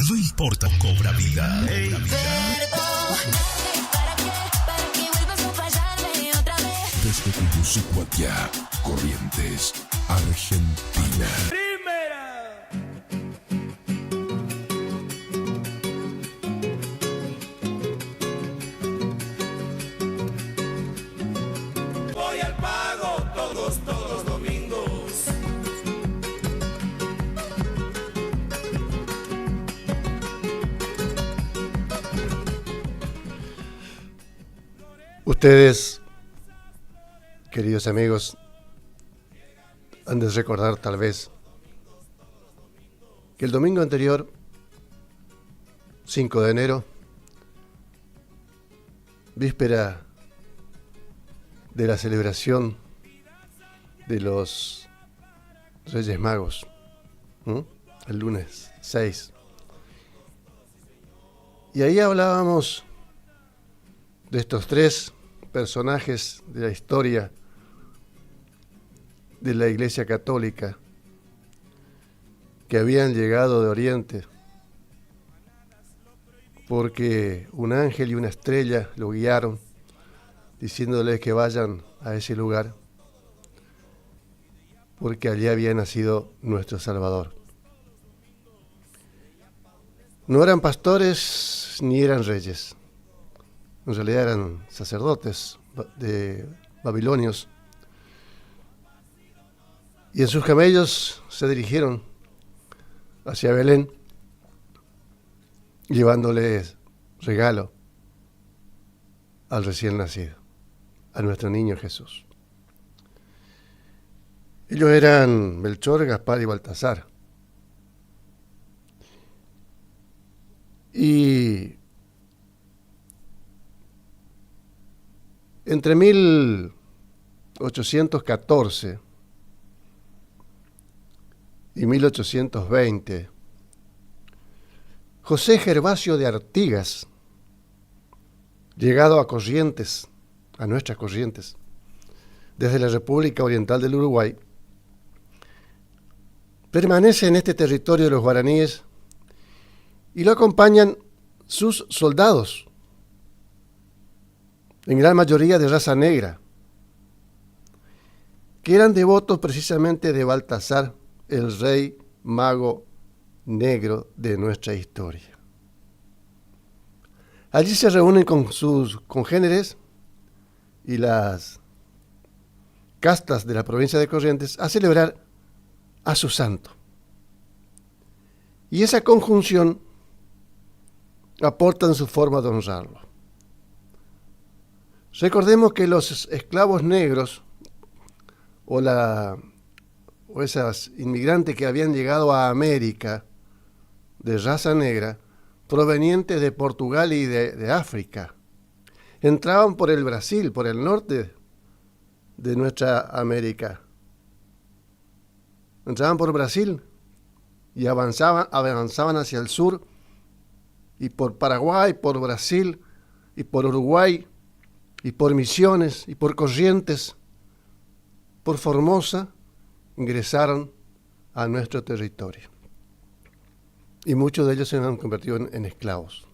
No importa, cobra vida. Hey. ¿Para qué vuelvas a fallarme otra vez? Desde Tegucigalpa, Corrientes, Argentina. Voy al pago todos los domingos. Ustedes, queridos amigos, han de recordar tal vez que el domingo anterior, 5 de enero, víspera de la celebración de los Reyes Magos, el lunes 6. Y ahí hablábamos de estos tres personajes de la historia de la Iglesia Católica que habían llegado de Oriente porque un ángel y una estrella lo guiaron diciéndoles que vayan a ese lugar porque allí había nacido nuestro Salvador. No eran pastores ni eran reyes. En realidad eran sacerdotes de babilonios. Y en sus camellos se dirigieron hacia Belén, llevándoles regalo al recién nacido, a nuestro niño Jesús. Ellos eran Melchor, Gaspar y Baltasar. Y entre 1814 y 1820, José Gervasio de Artigas, llegado a Corrientes, a nuestras Corrientes, desde la República Oriental del Uruguay, permanece en este territorio de los guaraníes y lo acompañan sus soldados, en gran mayoría de raza negra, que eran devotos precisamente de Baltasar, el rey mago negro de nuestra historia. Allí se reúnen con sus congéneres y las castas de la provincia de Corrientes a celebrar a su santo. Y esa conjunción aporta en su forma de honrarlo. Recordemos que los esclavos negros o esas inmigrantes que habían llegado a América de raza negra, provenientes de Portugal y de África, entraban por el Brasil, por el norte de nuestra América. Entraban por Brasil y avanzaban hacia el sur, y por Paraguay, por Brasil, y por Uruguay, y por Misiones, y por Corrientes, por Formosa, ingresaron a nuestro territorio. Y muchos de ellos se han convertido en esclavos.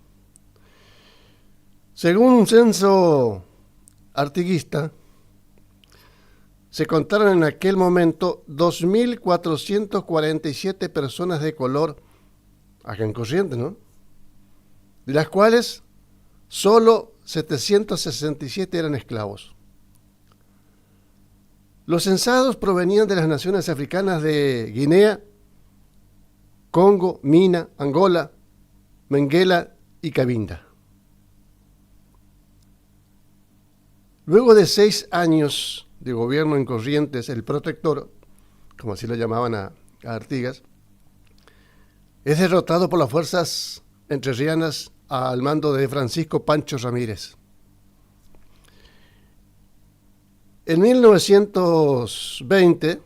Según un censo artiguista, se contaron en aquel momento 2.447 personas de color acá en Corrientes, ¿no? De las cuales solo 767 eran esclavos. Los censados provenían de las naciones africanas de Guinea, Congo, Mina, Angola, Benguela y Cabinda. Luego de 6 años de gobierno en Corrientes, el protector, como así lo llamaban a Artigas, es derrotado por las fuerzas entrerrianas al mando de Francisco Pancho Ramírez. En 1920,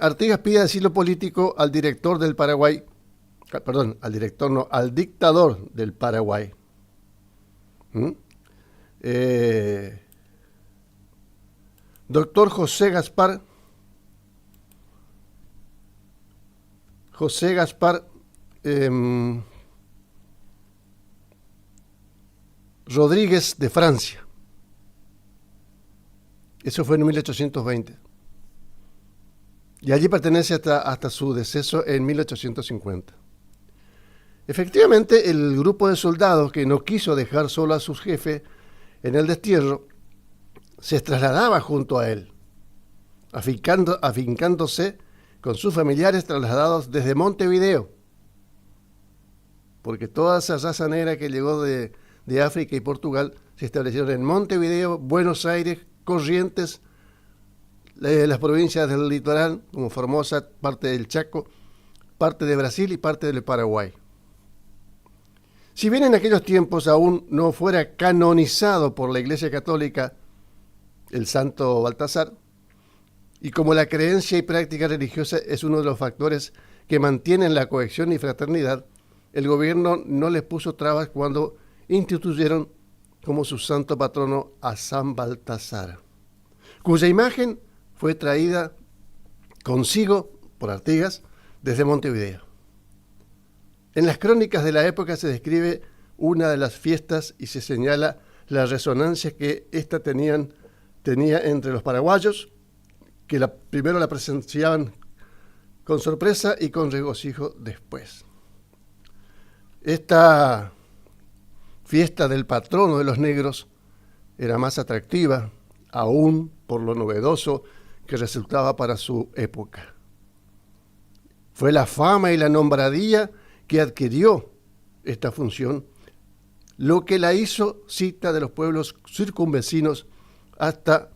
Artigas pide asilo político al director del Paraguay, al dictador del Paraguay. Doctor José Gaspar, José Gaspar Rodríguez de Francia. Eso fue en 1820. Y allí pertenece hasta su deceso en 1850. Efectivamente, el grupo de soldados que no quiso dejar solo a su jefe en el destierro se trasladaba junto a él, afincándose con sus familiares trasladados desde Montevideo, porque toda esa raza negra que llegó de África y Portugal se establecieron en Montevideo, Buenos Aires, Corrientes, las provincias del litoral, como Formosa, parte del Chaco, parte de Brasil y parte del Paraguay. Si bien en aquellos tiempos aún no fuera canonizado por la Iglesia Católica el santo Baltasar, y como la creencia y práctica religiosa es uno de los factores que mantienen la cohesión y fraternidad, el gobierno no les puso trabas cuando instituyeron como su santo patrono a San Baltasar, cuya imagen fue traída consigo por Artigas desde Montevideo. En las crónicas de la época se describe una de las fiestas y se señala la resonancia que ésta tenía entre los paraguayos, que primero la presenciaban con sorpresa y con regocijo después. Esta fiesta del patrono de los negros era más atractiva, aún por lo novedoso que resultaba para su época. Fue la fama y la nombradía que adquirió esta función lo que la hizo cita de los pueblos circunvecinos hasta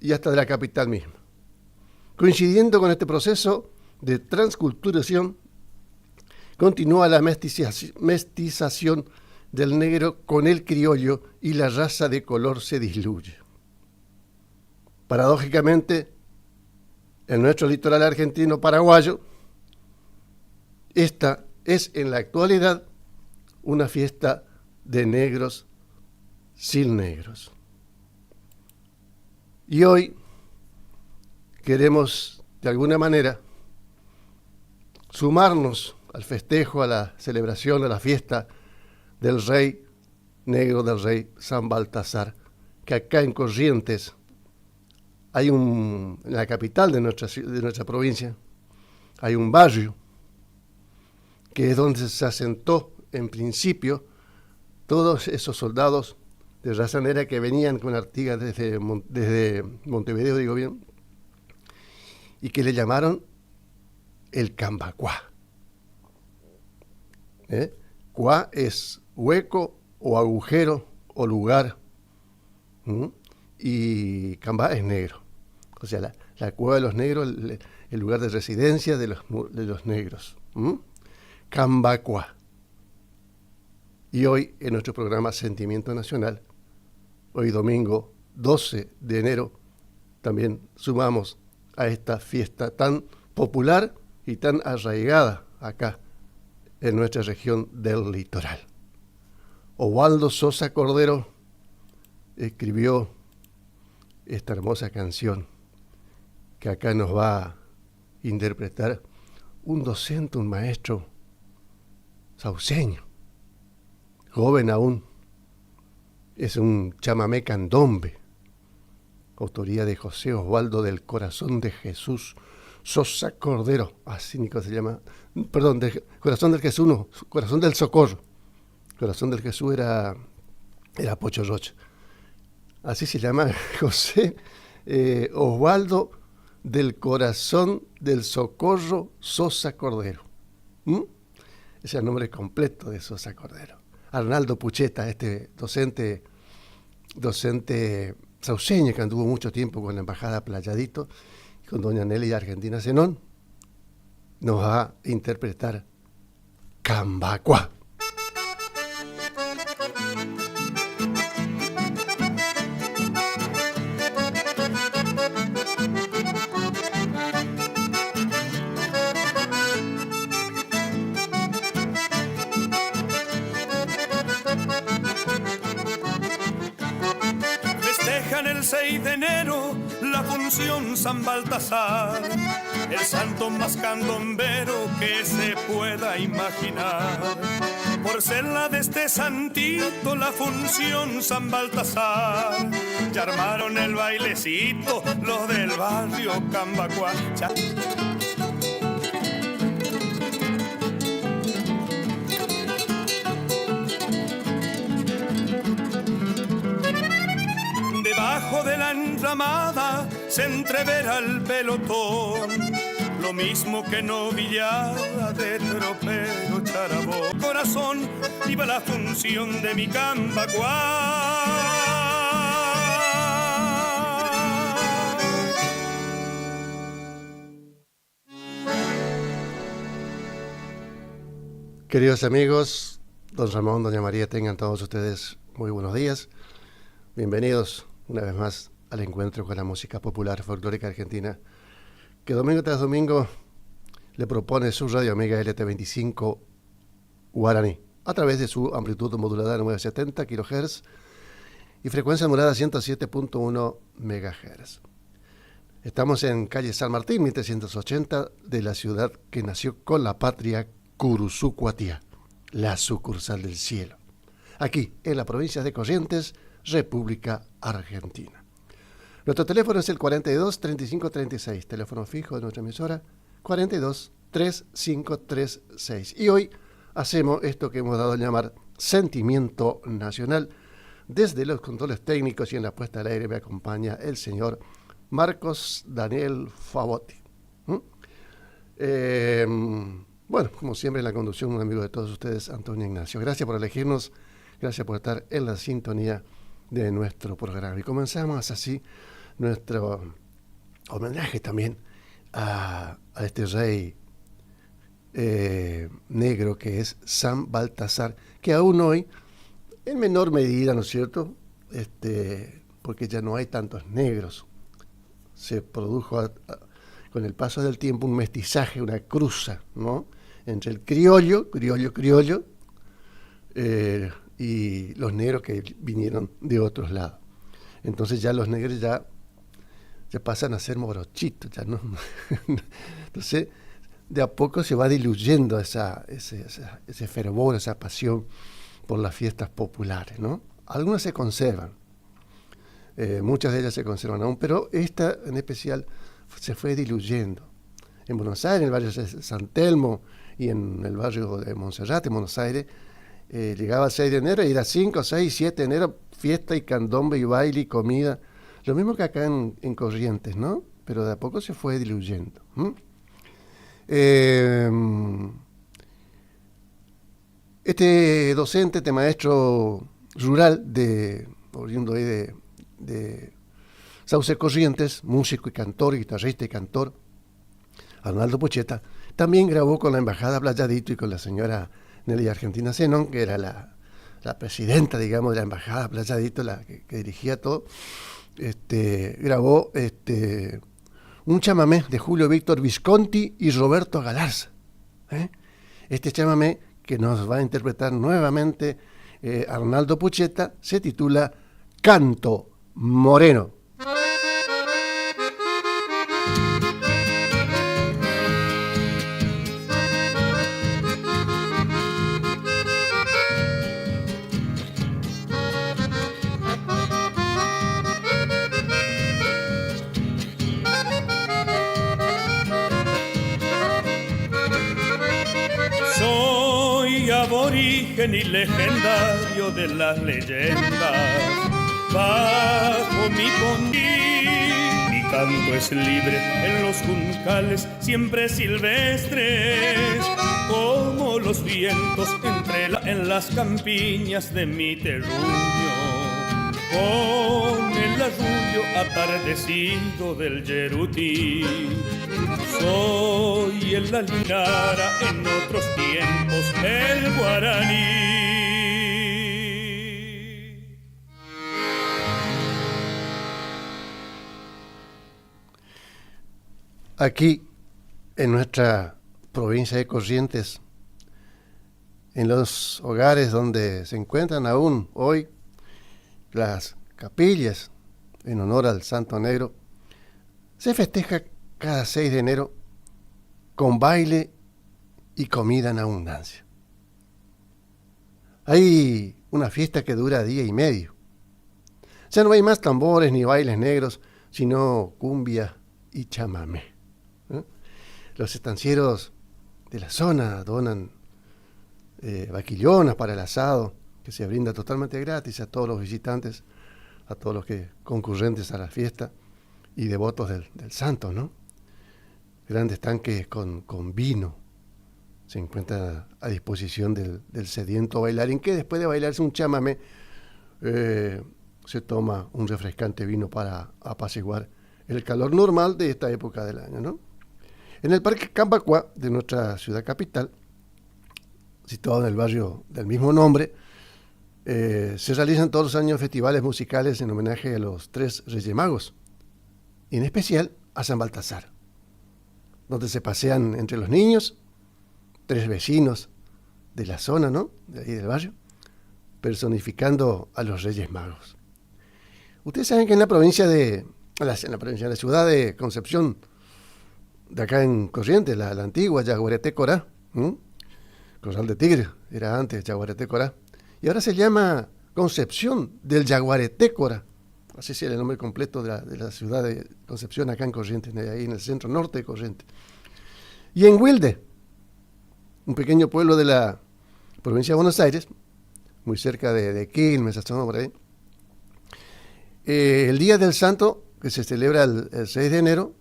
de la capital misma. Coincidiendo con este proceso de transculturación, continúa la mestización del negro con el criollo y la raza de color se diluye. Paradójicamente, en nuestro litoral argentino paraguayo, esta es en la actualidad una fiesta de negros sin negros. Y hoy queremos, de alguna manera, sumarnos al festejo, a la celebración, a la fiesta del rey negro, del rey San Baltasar, que acá en Corrientes hay en la capital de nuestra provincia, hay un barrio que es donde se asentó en principio todos esos soldados de raza negra que venían con Artigas desde Montevideo, digo bien, y que le llamaron el Cambacuá. Cuá es hueco o agujero o lugar, y Cambá es negro. O sea, la cueva de los negros, el lugar de residencia de los negros. Cambacuá. Y hoy, en nuestro programa Sentimiento Nacional, hoy domingo 12 de enero, también sumamos a esta fiesta tan popular y tan arraigada acá en nuestra región del litoral. Oswaldo Sosa Cordero escribió esta hermosa canción que acá nos va a interpretar un docente, un maestro sauceño, joven aún. Es un chamamé candombe, autoría de José Osvaldo del Corazón de Jesús Sosa Cordero, así Nico se llama, perdón, Corazón del Jesús, no, Corazón del Socorro. Corazón del Jesús era Pocho Rocha. Así se llama José Osvaldo del Corazón del Socorro Sosa Cordero. Ese es el nombre completo de Sosa Cordero. Arnaldo Pucheta, este docente sauceño que anduvo mucho tiempo con la Embajada Playadito, con doña Nelly Argentina Zenón, nos va a interpretar Cambacuá. Festejan el 6 de enero la función San Baltasar. el santo más candombero que se pueda imaginar. Por ser la de este santito, la función San Baltasar, ya armaron el bailecito los del barrio Cambacuá. Debajo de la enramada se entrevera el pelotón, lo mismo que novillada de tropero charabó. Corazón, viva la función de mi Cambacuá. Queridos amigos, don Ramón, doña María, tengan todos ustedes muy buenos días. Bienvenidos una vez más al encuentro con la música popular folclórica argentina, que domingo tras domingo le propone su radio amiga LT25 Guaraní, a través de su amplitud modulada de 970 kHz y frecuencia modulada 107.1 MHz. Estamos en calle San Martín, 1380, de la ciudad que nació con la patria, Curuzucuatiá, la sucursal del cielo, aquí en la provincia de Corrientes, República Argentina. Nuestro teléfono es el 42 35 36, teléfono fijo de nuestra emisora, 42 3536. Y hoy hacemos esto que hemos dado a llamar Sentimiento Nacional. Desde los controles técnicos y en la puesta al aire me acompaña el señor Marcos Daniel Favotti. Bueno, como siempre en la conducción, un amigo de todos ustedes, Antonio Ignacio. Gracias por elegirnos, gracias por estar en la sintonía de nuestro programa. Y comenzamos así nuestro homenaje también a este rey negro que es San Baltasar, que aún hoy, en menor medida, ¿no es cierto?, porque ya no hay tantos negros, se produjo con el paso del tiempo un mestizaje, una cruza, ¿no?, entre el criollo, y los negros que vinieron de otros lados. Entonces ya los negros ya pasan a ser morochitos, ya no. Entonces, de a poco se va diluyendo ese fervor, esa pasión por las fiestas populares, ¿no? Algunas se conservan, muchas de ellas se conservan aún, pero esta en especial se fue diluyendo. En Buenos Aires, en el barrio de San Telmo y en el barrio de Monserrate, en Buenos Aires, llegaba el 6 de enero y era 5, 6, 7 de enero, fiesta y candombe y baile y comida. Lo mismo que acá en Corrientes, ¿no? Pero de a poco se fue diluyendo. Este docente, este maestro rural, oriundo de Sauce Corrientes, músico y cantor, guitarrista y cantor, Arnaldo Pucheta, también grabó con la Embajada Playadito y con la señora Nelly Argentina Zenón, que era la presidenta, digamos, de la Embajada Playadito, la que dirigía todo. Grabó un chamamé de Julio Víctor Visconti y Roberto Galarza. Este chamamé que nos va a interpretar nuevamente Arnaldo Pucheta se titula Canto Moreno. Aborigen y legendario de las leyendas, bajo mi condí, mi canto es libre en los juncales, siempre silvestres, como los vientos en las campiñas de mi terruño, con el arrullo atardecido del Yerutí. Soy el Alinara, en otros tiempos el guaraní. Aquí, en nuestra provincia de Corrientes, en los hogares donde se encuentran aún hoy las capillas en honor al Santo Negro, se festeja cada 6 de enero con baile y comida en abundancia. Hay una fiesta que dura día y medio. Ya no hay más tambores ni bailes negros, sino cumbia y chamamé. Los estancieros de la zona donan vaquillonas para el asado, que se brinda totalmente gratis a todos los visitantes, a todos los concurrentes a la fiesta y devotos del santo, ¿no? Grandes tanques con vino se encuentran a disposición del sediento bailarín, que después de bailarse un chamamé se toma un refrescante vino para apaciguar el calor normal de esta época del año, ¿no? En el Parque Cambacuá de nuestra ciudad capital, situado en el barrio del mismo nombre, se realizan todos los años festivales musicales en homenaje a los 3 Reyes Magos, y en especial a San Baltasar, donde se pasean entre los niños, 3 vecinos de la zona, ¿no?, de ahí del barrio, personificando a los Reyes Magos. Ustedes saben que en la ciudad de Concepción, de acá en Corrientes, la antigua Yaguareté Corá, Corral de Tigre, era antes Yaguareté Corá, y ahora se llama Concepción del Yaguareté Corá, así es el nombre completo de la ciudad de Concepción, acá en Corrientes, ahí en el centro norte de Corrientes. Y en Wilde, un pequeño pueblo de la provincia de Buenos Aires, muy cerca de Quilmes, esa zona por ahí, el Día del Santo, que se celebra el 6 de enero,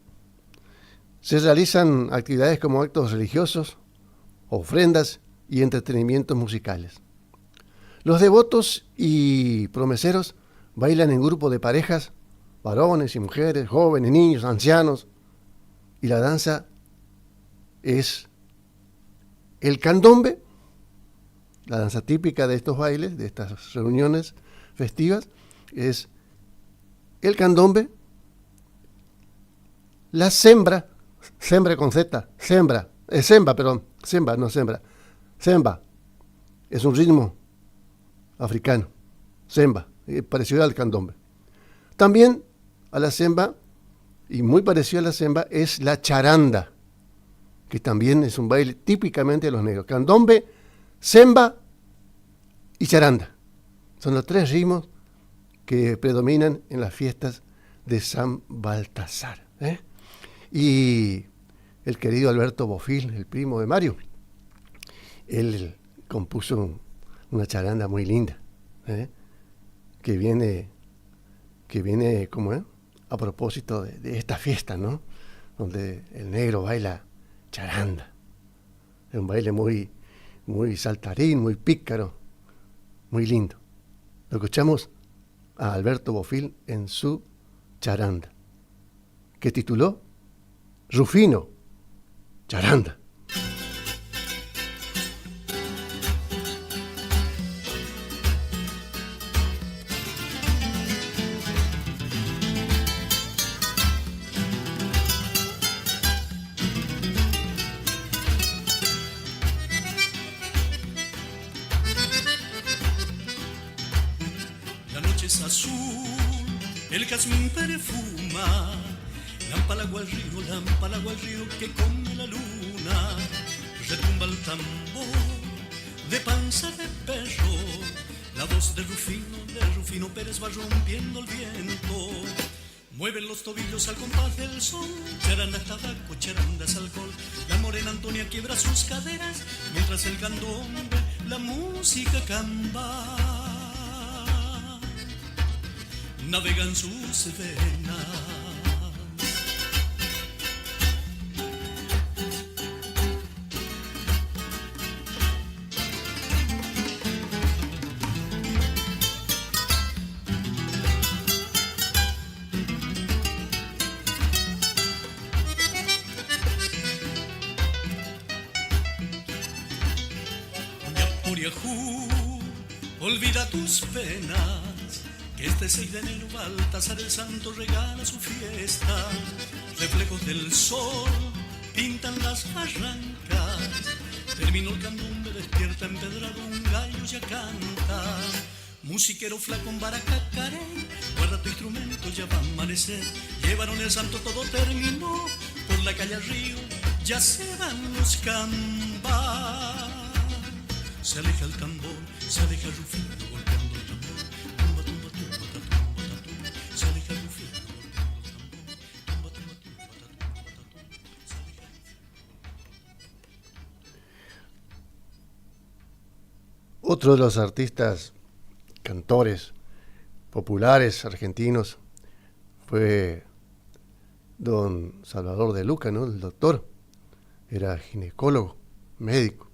se realizan actividades como actos religiosos, ofrendas y entretenimientos musicales. Los devotos y promeseros bailan en grupo de parejas, varones y mujeres, jóvenes, niños, ancianos, y la danza es el candombe, la danza típica de estos bailes, de estas reuniones festivas, es el candombe, la sembra con Z, semba, es un ritmo africano, semba, parecido al candombe. También a la semba, y muy parecido a la semba, es la charanda, que también es un baile típicamente de los negros. Candombe, semba y charanda. Son los 3 ritmos que predominan en las fiestas de San Baltasar. Y el querido Alberto Bofill, el primo de Mario, él compuso una charanda muy linda, que viene ¿cómo es? A propósito de esta fiesta, ¿no?, donde el negro baila charanda. Es un baile muy, muy saltarín, muy pícaro, muy lindo. Lo escuchamos a Alberto Bofill en su charanda, que tituló Rufino, charanda. La noche es azul, el jazmín perfuma. Lámpalago al río que come la luna. Retumba el tambor de panza de perro. La voz de Rufino Pérez va rompiendo el viento. Mueven los tobillos al compás del sol. Charanda es tabaco, charanda es alcohol. La morena Antonia quiebra sus caderas mientras el candombe la música camba navegan sus venas. Olvida tus penas, que este 6 de enero Baltasar el Santo regala su fiesta. Reflejos del sol pintan las barrancas. Terminó el candombe, despierta empedrado, un gallo ya canta. Musiquero flaco en baracacaré, guarda tu instrumento, ya va a amanecer. Llevaron el santo, todo terminó, por la calle al río ya se van los cambas. Se aleja el tambor, se aleja Rufino golpeando el tambor. Tumba, tumba, tumba, ta, tumba, ta, tumba. Se aleja Rufino golpeando el tambor. Tumba, tumba, tumba, ta, tumba, ta, tumba. Se aleja Rufino. Otro de los artistas, cantores populares argentinos fue don Salvador de Luca, ¿no? El doctor. Era ginecólogo, médico.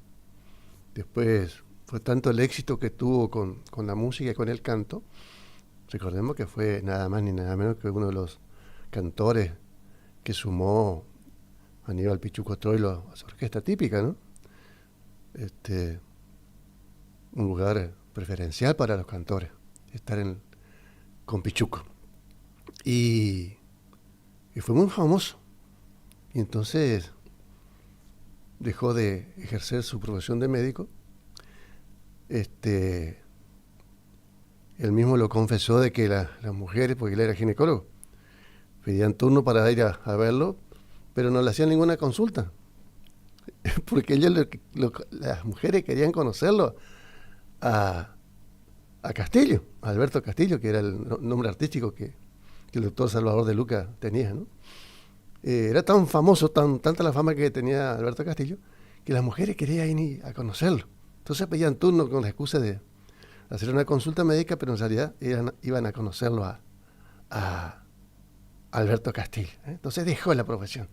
Después fue tanto el éxito que tuvo con la música y con el canto. Recordemos que fue nada más ni nada menos que uno de los cantores que sumó a Aníbal Pichuco Troilo a su orquesta típica, ¿no? Un lugar preferencial para los cantores, estar con Pichuco. Y fue muy famoso. Y entonces dejó de ejercer su profesión de médico. Él mismo lo confesó de que las mujeres, porque él era ginecólogo, pedían turno para ir a verlo, pero no le hacían ninguna consulta. Porque las mujeres querían conocerlo a Castillo, a Alberto Castillo, que era el nombre artístico que el doctor Salvador de Luca tenía, ¿no? Era tan famoso, tanta la fama que tenía Alberto Castillo, que las mujeres querían ir a conocerlo. Entonces pedían turno con la excusa de hacer una consulta médica, pero en realidad iban a conocerlo a Alberto Castillo, ¿eh? Entonces dejó la profesión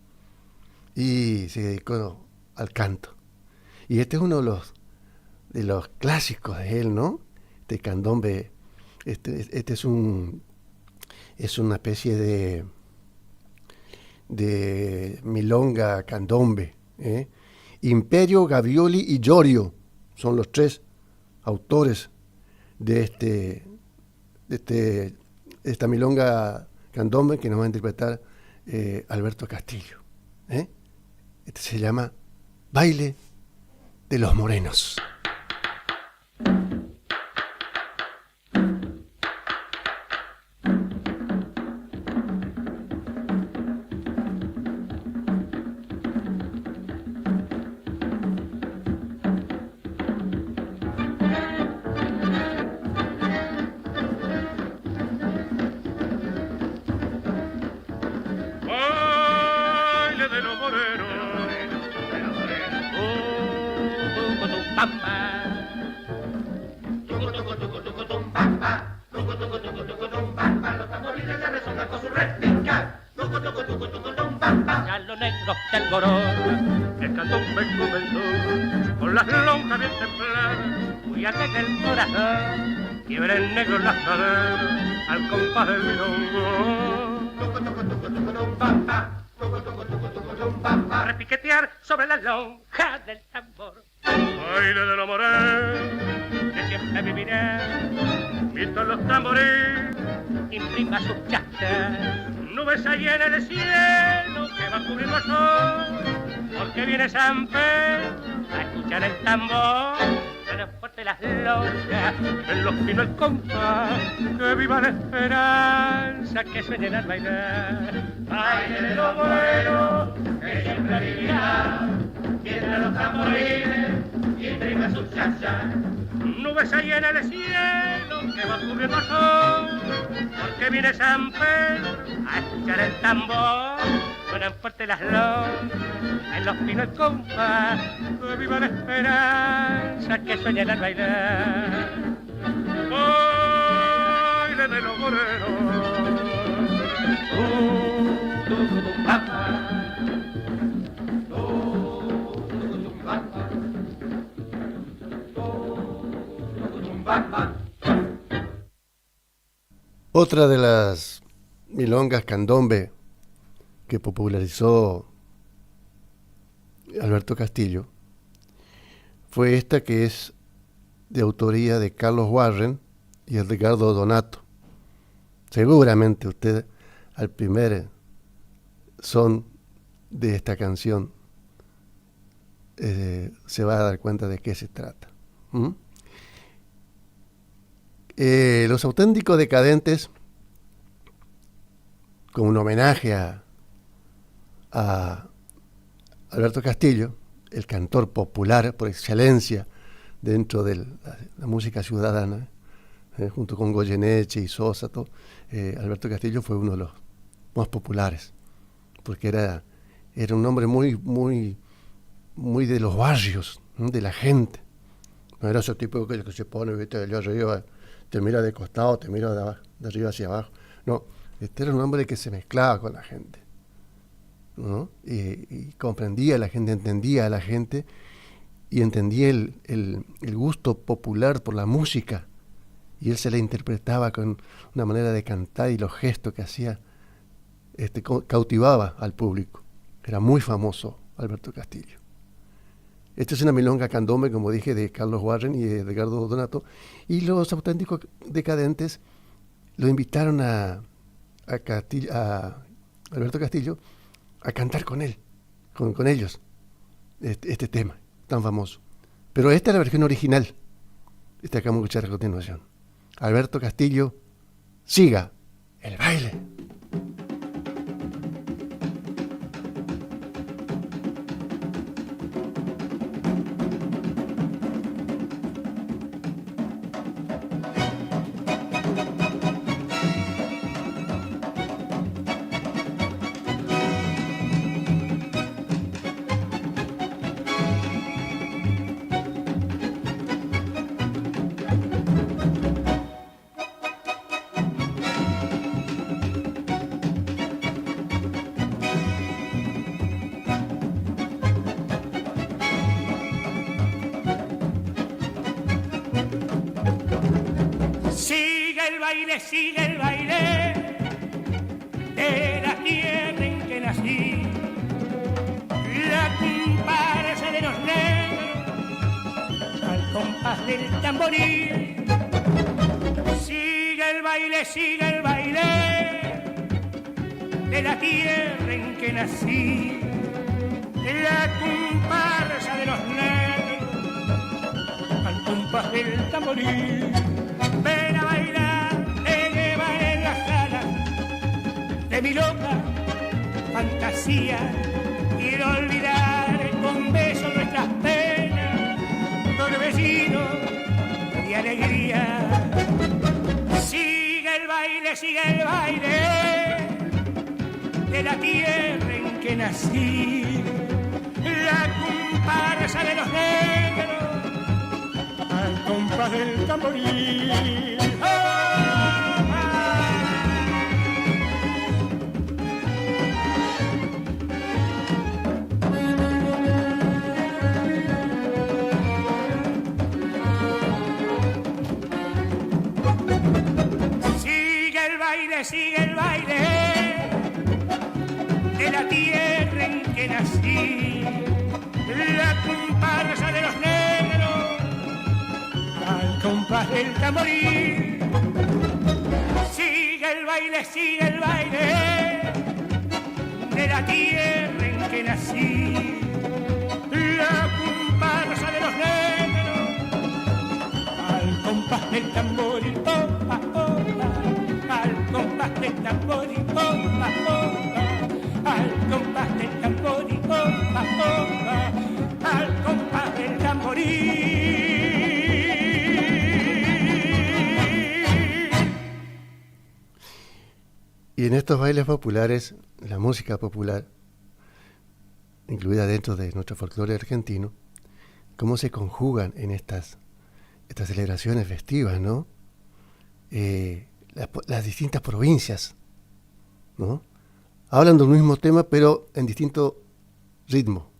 y se dedicó al canto. Y este es uno de los clásicos de él, ¿no? Este candombe, este es una especie de milonga candombe, ¿eh? Imperio, Gavioli y Llorio son los tres autores de esta milonga candombe que nos va a interpretar Alberto Castillo, ¿eh? Este se llama Baile de los Morenos. El candombe comenzó con las lonjas bien templadas, muy alegre el corazón, quiebra el negro las caderas al compás del milongo. A repiquetear sobre las lonjas del tambor. Baile de los morenos que siempre vivirá, mientras los tambores imprima sus chachas. Nubes ahí en el cielo que va a cubrir el sol, porque viene San Pedro a escuchar el tambor. Suena fuerte las lonjas, en los pinos el compás, que viva la esperanza, que sueñen al bailar. Baile de los morenos que siempre vivirá, mientras los tamborines imprimen sus chachas. Nubes ahí en el cielo que va a cubrir el sol, porque viene San Pedro a escuchar el tambor. Suenan fuerte las lonjas, en los pinos el compás, que viva la esperanza, que sueñan al bailar. Baile de los morenos, Otra de las milongas candombe que popularizó Alberto Castillo fue esta, que es de autoría de Carlos Warren y Edgardo Donato. Seguramente usted al primer son de esta canción se va a dar cuenta de qué se trata. Los Auténticos Decadentes, como un homenaje a Alberto Castillo, el cantor popular por excelencia dentro de la música ciudadana, junto con Goyeneche y Sosa, Alberto Castillo fue uno de los más populares, porque era un hombre muy de los barrios, ¿no? De la gente. No era ese tipo que se pone, viste, de allá arriba, te mira de costado, te mira de arriba hacia abajo. No, este era un hombre que se mezclaba con la gente, ¿no? Y comprendía a la gente, entendía a la gente y entendía el gusto popular por la música, y él se la interpretaba con una manera de cantar, y los gestos que hacía cautivaba al público. Era muy famoso Alberto Castillo. Esta es una milonga candombe, como dije, de Carlos Warren y de Edgardo Donato, y los Auténticos Decadentes lo invitaron a Alberto Castillo a cantar con él, con ellos, este tema tan famoso. Pero esta es la versión original, esta que vamos a escuchar a continuación. Alberto Castillo, siga el baile. Sigue el baile de la tierra en que nací, la comparsa de los negros al compás del tamboril. Sigue el baile de la tierra en que nací, la comparsa de los negros al compás del tamboril. Ven a bailar de mi loca fantasía, quiero olvidar con besos nuestras penas, torbellinos y alegría. Sigue el baile de la tierra en que nací, la comparsa de los negros al compás del tamboril. Sigue el baile de la tierra en que nací, la comparsa de los negros al compás del tamboril. Sigue el baile de la tierra en que nací, la comparsa de los negros al compás del tamboril. Opa, opa. Al compás del tambor y pompa, pompa, al compás del tambor y pompa, pompa, al compás del tamborí. Y en estos bailes populares, la música popular, incluida dentro de nuestro folclore argentino, cómo se conjugan en estas celebraciones festivas, ¿no? Las distintas provincias, ¿no? Hablan del mismo tema, pero en distinto ritmo.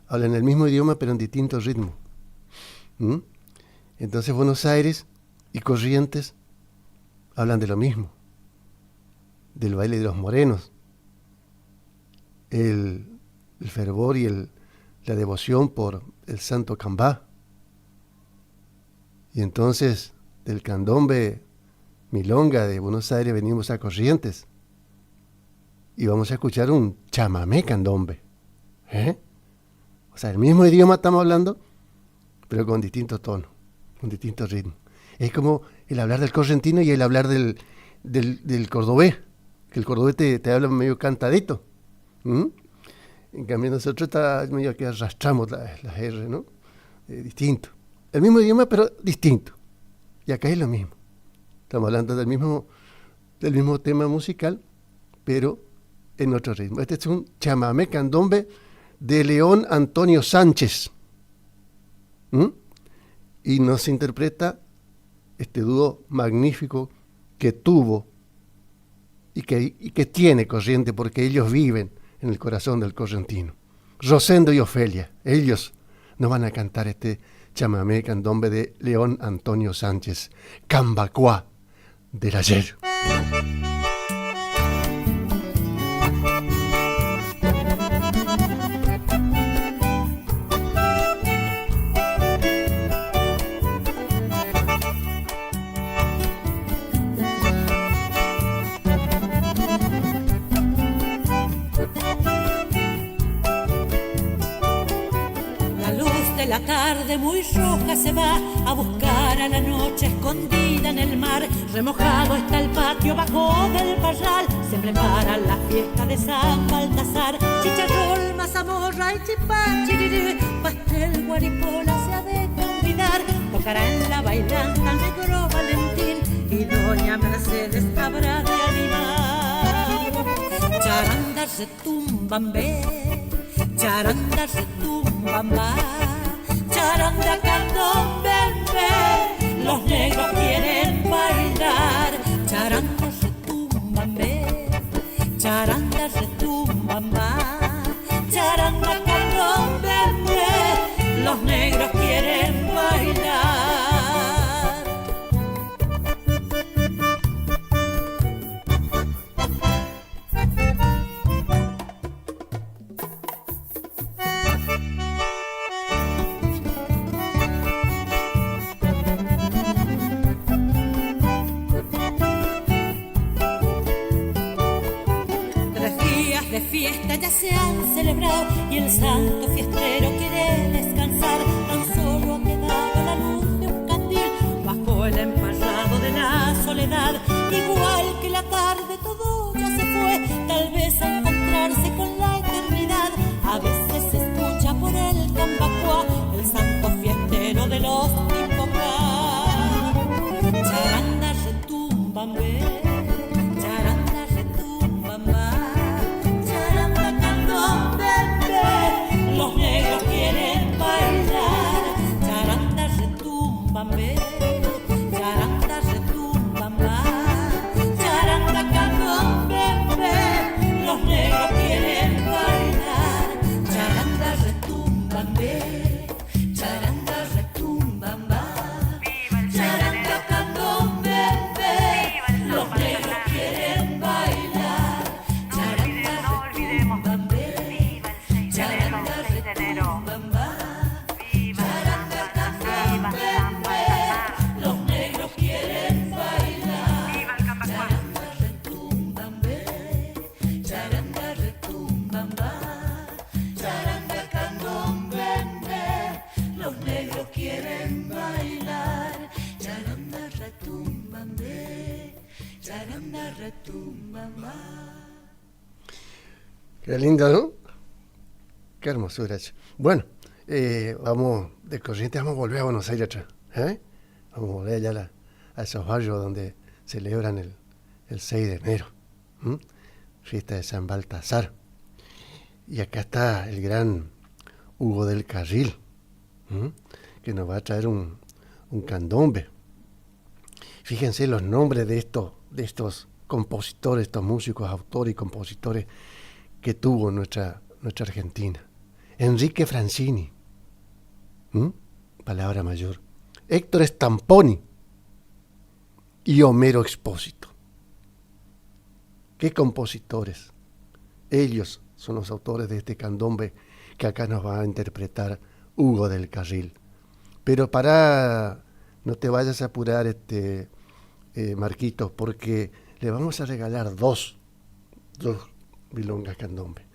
Hablan el mismo idioma, pero en distinto ritmo. Entonces Buenos Aires y Corrientes hablan de lo mismo, del baile de los morenos, el fervor y la devoción por el santo Cambá. Y entonces del candombe milonga de Buenos Aires venimos a Corrientes y vamos a escuchar un chamamé candombe, o sea, el mismo idioma estamos hablando, pero con distintos tonos, con distintos ritmos. Es como el hablar del correntino y el hablar del cordobés, que el cordobés te habla medio cantadito. En cambio nosotros está medio que arrastramos las R, ¿no? Distinto. El mismo idioma, pero distinto. Y acá es lo mismo. Estamos hablando del mismo tema musical, pero en otro ritmo. Este es un chamamé candombe de León Antonio Sánchez. Y nos interpreta este dúo magnífico que tuvo y que tiene Corriente, porque ellos viven en el corazón del correntino. Rosendo y Ofelia, ellos nos van a cantar este chamamé candombe de León Antonio Sánchez, Cambacuá del ayer. La tarde muy roja se va a buscar a la noche escondida en el mar. Remojado está el patio bajo del parral. Se prepara la fiesta de San Baltasar. Chicharrón, mazamorra y chipá, chirirí, pastel, guaripola se ha de convidar. Tocarán la bailanta el negro Valentín y doña Mercedes habrá de animar. Charanda retumbambe, charanda retumbamba. Charanda, candombe, los negros quieren bailar. Charanda, retumbambe, charanda, retumbamba. Charanda, candombe, los negros quieren bailar. Fiesta ya se han celebrado y el santo fiestero quiere descansar. Tan solo ha quedado la luz de un candil bajo el emparrado de la soledad. Igual que la tarde todo ya se fue, tal vez a encontrarse con la eternidad. A veces se escucha por el Cambacuá el santo fiestero de los Timbocá. Charanda retumbambe, charanda retumbamba. Los negros quieren bailar. Charanda retumbambe, charanda retumbamba. Charanda candombe, los negros quieren bailar. Charanda retumbambe, charanda retumbamba. Charanda candombe, los negros quieren bailar. Charanda retumbambe. Los negros quieren bailar. Charanda retumbambe, charanda retumbamba. Charanda candombe, los negros quieren bailar. Charanda retumbambe, charanda retumbamba. Qué lindo, ¿no? Qué hermosura. Bueno, vamos de Corrientes, vamos a volver a Buenos Aires atrás. Vamos a volver allá a esos barrios donde celebran el 6 de enero. Fiesta de San Baltasar. Y acá está el gran Hugo del Carril, que nos va a traer un candombe. Fíjense los nombres de estos compositores, estos músicos, autores y compositores que tuvo nuestra Argentina. Enrique Francini, palabra mayor. Héctor Stamponi y Homero Expósito. ¿Qué compositores? Ellos son los autores de este candombe que acá nos va a interpretar Hugo del Carril. Pero no te vayas a apurar, Marquitos, porque le vamos a regalar dos milongas candombe.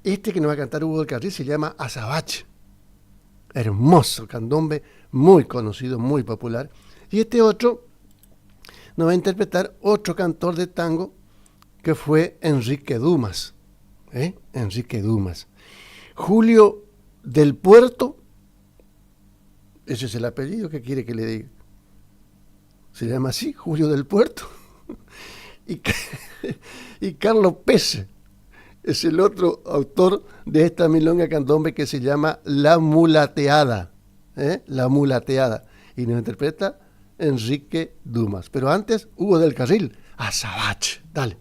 Este que nos va a cantar Hugo del Carril se llama Azabache. Hermoso candombe, muy conocido, muy popular. Y este otro nos va a interpretar otro cantor de tango que fue Enrique Dumas. Enrique Dumas. Julio del Puerto, ese es el apellido que quiere que le diga. Se llama así, Julio del Puerto. Y Carlos Pese es el otro autor de esta milonga candombe que se llama La Mulateada. La Mulateada. Y nos interpreta Enrique Dumas. Pero antes, Hugo del Carril, Azabache. Dale.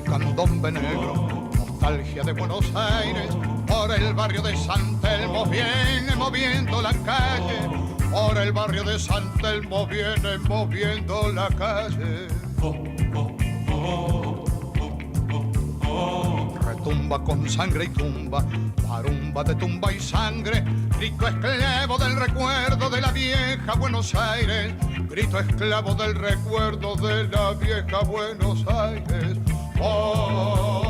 Candombe negro, nostalgia de Buenos Aires, por el barrio de San Telmo viene moviendo la calle, por el barrio de San Telmo viene moviendo la calle. Retumba con sangre y tumba, marumba de tumba y sangre, grito esclavo del recuerdo de la vieja Buenos Aires, grito esclavo del recuerdo de la vieja Buenos Aires. Oh.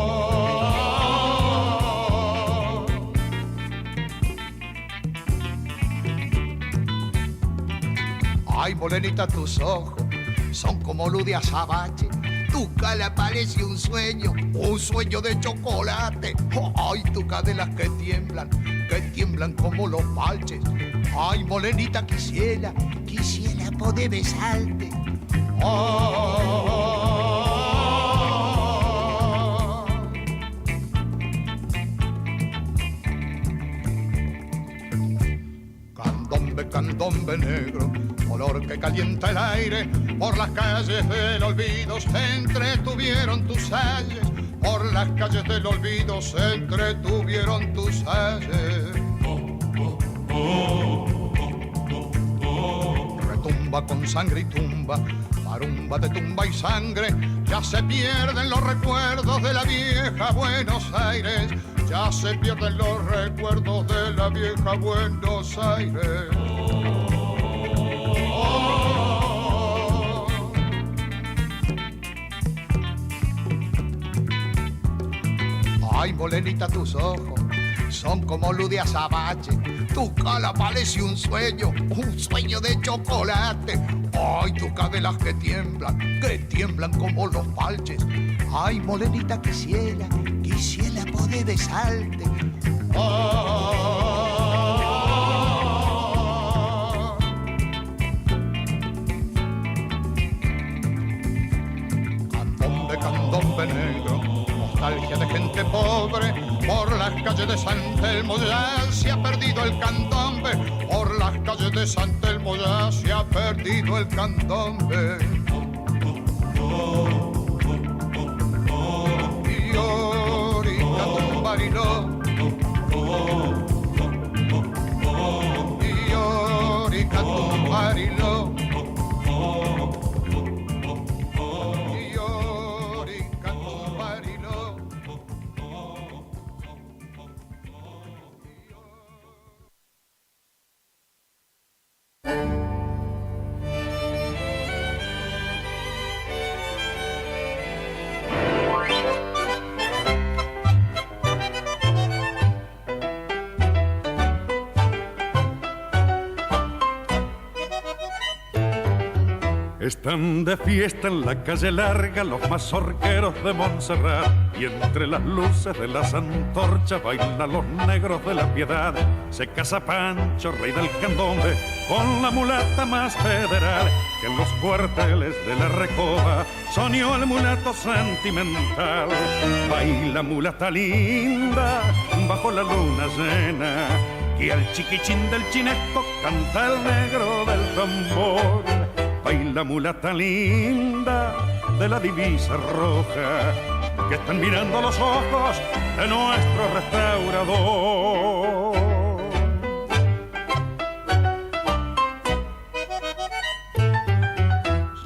Ay, morenita, tus ojos son como luz de azabache, tu cara parece un sueño de chocolate. Ay, tu caderas que tiemblan como los palches. Ay, morenita, quisiera poder besarte. Oh. Candombe negro, olor que calienta el aire, por las calles del olvido se entretuvieron tus ayes, por las calles del olvido se entretuvieron tus ayes. Retumba con sangre y tumba, marumba de tumba y sangre, ya se pierden los recuerdos de la vieja Buenos Aires, ya se pierden los recuerdos de la vieja Buenos Aires. Oh. Ay, morenita, tus ojos son como luz de azabache, tu cara parece un sueño de chocolate. Ay, tus caderas que tiemblan como los palches. Ay, morenita, quisiera poder besarte. Oh. Candombe negro, nostalgia de gente pobre, por las calles de San Telmo ya se ha perdido el candombe, por las calles de San Telmo ya se ha perdido el candombe. Y ahorita tumbarilo, y ahorita tumbarilo. Están de fiesta en la calle larga los mazorqueros de Montserrat, y entre las luces de las antorchas bailan los negros de la Piedad. Se casa Pancho, rey del candombe, con la mulata más federal, que en los cuarteles de la Recoba soñó el mulato sentimental. Baila mulata linda bajo la luna llena, y al chiquichín del chinesco canta el negro del tambor. Baila mulata linda de la divisa roja, que están mirando los ojos de nuestro restaurador.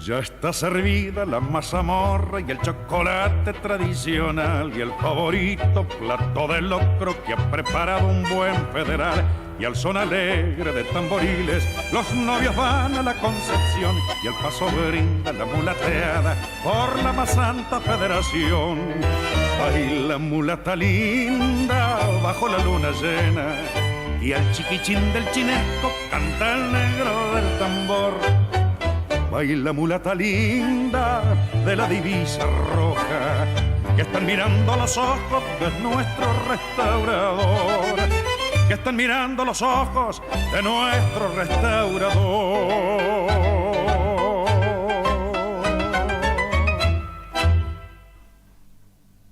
Ya está servida la mazamorra y el chocolate tradicional, y el favorito plato de locro que ha preparado un buen federal. Y al son alegre de tamboriles los novios van a la Concepción, y el paso brinda la mulateada por la más santa federación. Baila mulata linda bajo la luna llena, y al chiquichín del chinesco canta el negro del tambor. Baila mulata linda de la divisa roja, que están mirando los ojos de nuestro restaurador, que están mirando los ojos de nuestro restaurador.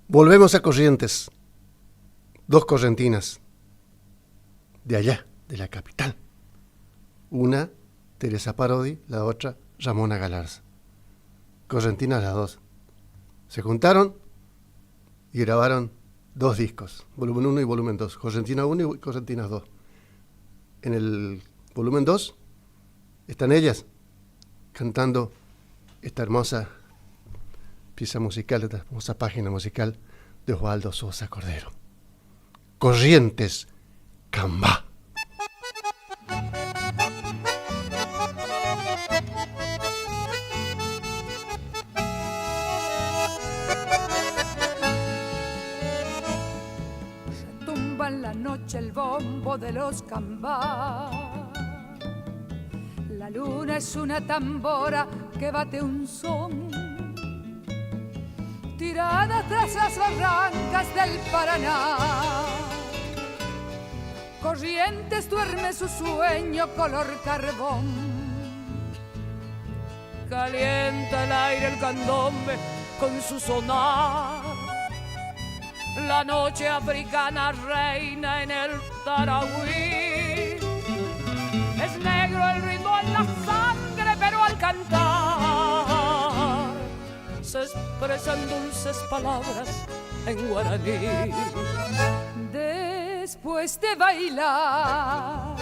Volvemos a Corrientes. Dos correntinas de allá, de la capital. Una, Teresa Parodi, la otra, Ramona Galarza. Correntinas las dos. Se juntaron y grabaron dos discos, volumen 1 y volumen 2, Correntina 1 y Correntinas 2. En el volumen 2 están ellas cantando esta hermosa pieza musical, esta hermosa página musical de Osvaldo Sosa Cordero. Corrientes, Cambá. Retumba en la noche el bombo de los Cambá. La luna es una tambora que bate un son, tirada tras las barrancas del Paraná. Corrientes duerme su sueño color carbón. Calienta el aire el candombe con su sonar. La noche africana reina en el Tarahui. Es negro el ritmo en la sangre, pero al cantar se expresan dulces palabras en guaraní. Después de bailar,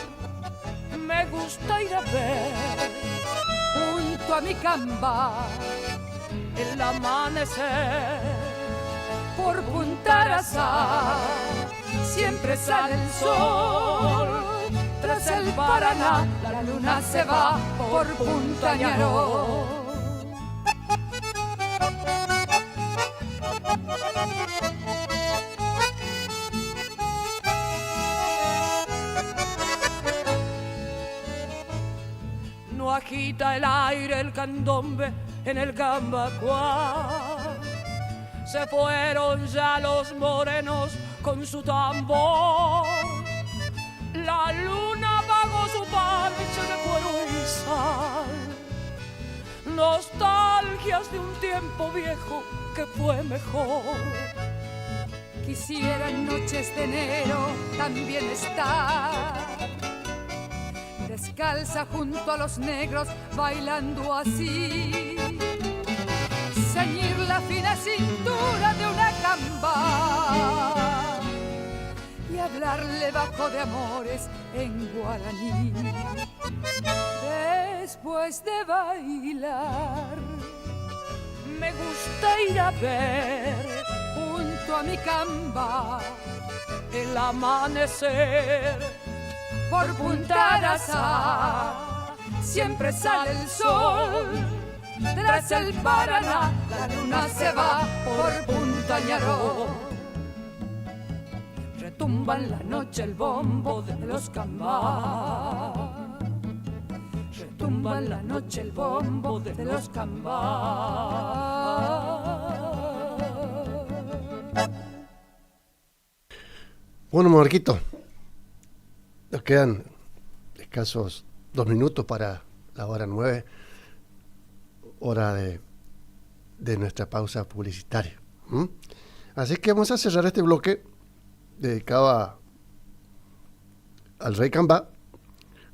me gusta ir a ver junto a mi camba el amanecer. Por Punta Arazá siempre sale el sol. Tras el Paraná la luna se va por Punta Ñaró. No agita el aire el candombe en el Cambacuá. Se fueron ya los morenos con su tambor. La luna pagó su parche de cuero y sal. Nostalgias de un tiempo viejo que fue mejor. Quisiera en noches de enero también estar descalza junto a los negros bailando así, ceñir la fina cintura de una camba y hablarle bajo de amores en guaraní. Después de bailar me gusta ir a ver junto a mi camba el amanecer. Por Punta Arazá siempre sale el sol. Tras el Paraná la luna se va por Punta Ñaró. Retumba en la noche el bombo de los Cambá. Retumba en la noche el bombo de los Cambá. Bueno, Marquito, nos quedan escasos 2 minutos para la hora 9, hora de nuestra pausa publicitaria. Así que vamos a cerrar este bloque dedicado al Rey Cambá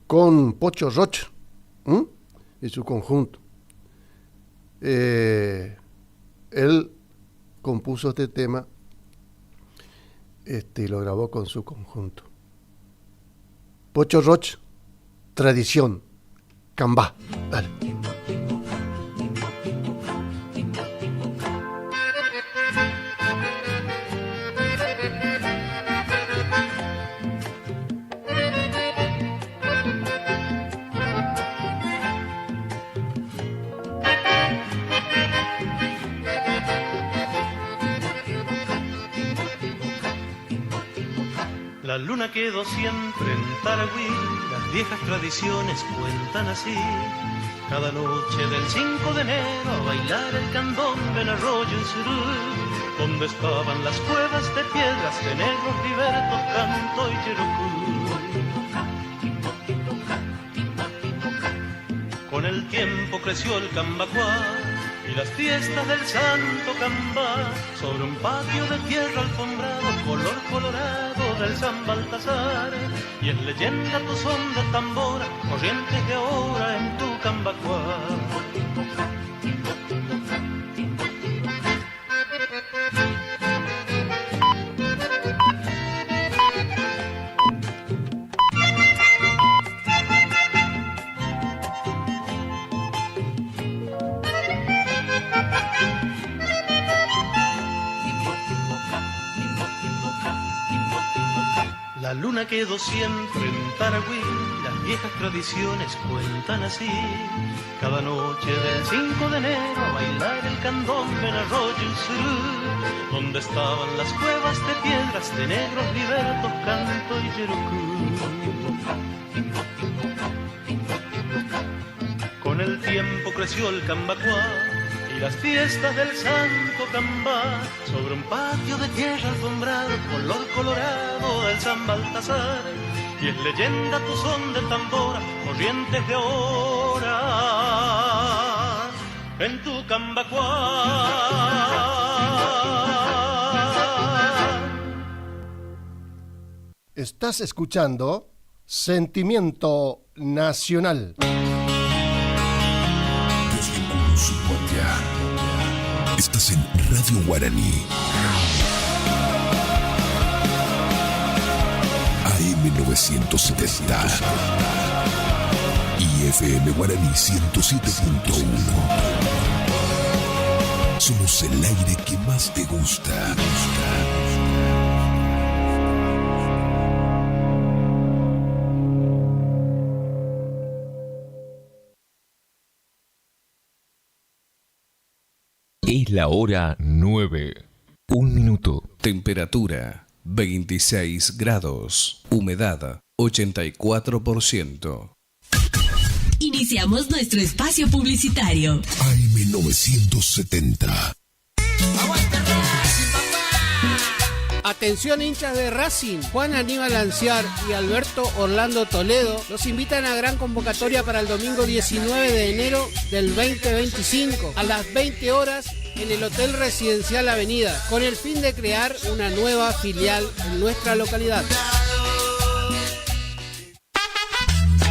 con Pocho Rocha y su conjunto. Él compuso este tema y lo grabó con su conjunto. Pocho Rocha, tradición, Cambá. Dale. La La luna quedó siempre en Taragüí, las viejas tradiciones cuentan así. Cada noche del 5 de enero a bailar el candombe en Arroyo y Surú, donde estaban las cuevas de piedras de negros libertos, Canto y Yerucú. Con el tiempo creció el Cambacuá y las fiestas del Santo Cambá, sobre un patio de tierra alfombrado, color colorado del San Baltasar. Y es leyenda tu son de tambora, corrientes de ahora en tu Cambacuá. La luna quedó siempre en Taragüí, las viejas tradiciones cuentan así. Cada noche del 5 de enero a bailar el candombe en Arroyo y Surú, donde estaban las cuevas de piedras de negros libertos, Canto y Yerucú. Con el tiempo creció el Cambacuá y las fiestas del Santo Cambá, sobre un patio de tierra alfombrado, color colorado del San Baltasar. Y es leyenda tu son de tambora, corrientes de ahora en tu Cambacuá. Estás escuchando Sentimiento Nacional. Estás en Radio Guaraní. AM 970 y FM Guaraní 107.1. Somos el aire que más te gusta. Es la hora 9. 1 minuto. Temperatura 26 grados. Humedad 84%. Iniciamos nuestro espacio publicitario. AM 970. Atención hinchas de Racing, Juan Aníbal Anciar y Alberto Orlando Toledo los invitan a gran convocatoria para el domingo 19 de enero del 2025 a las 20 horas en el Hotel Residencial Avenida, con el fin de crear una nueva filial en nuestra localidad.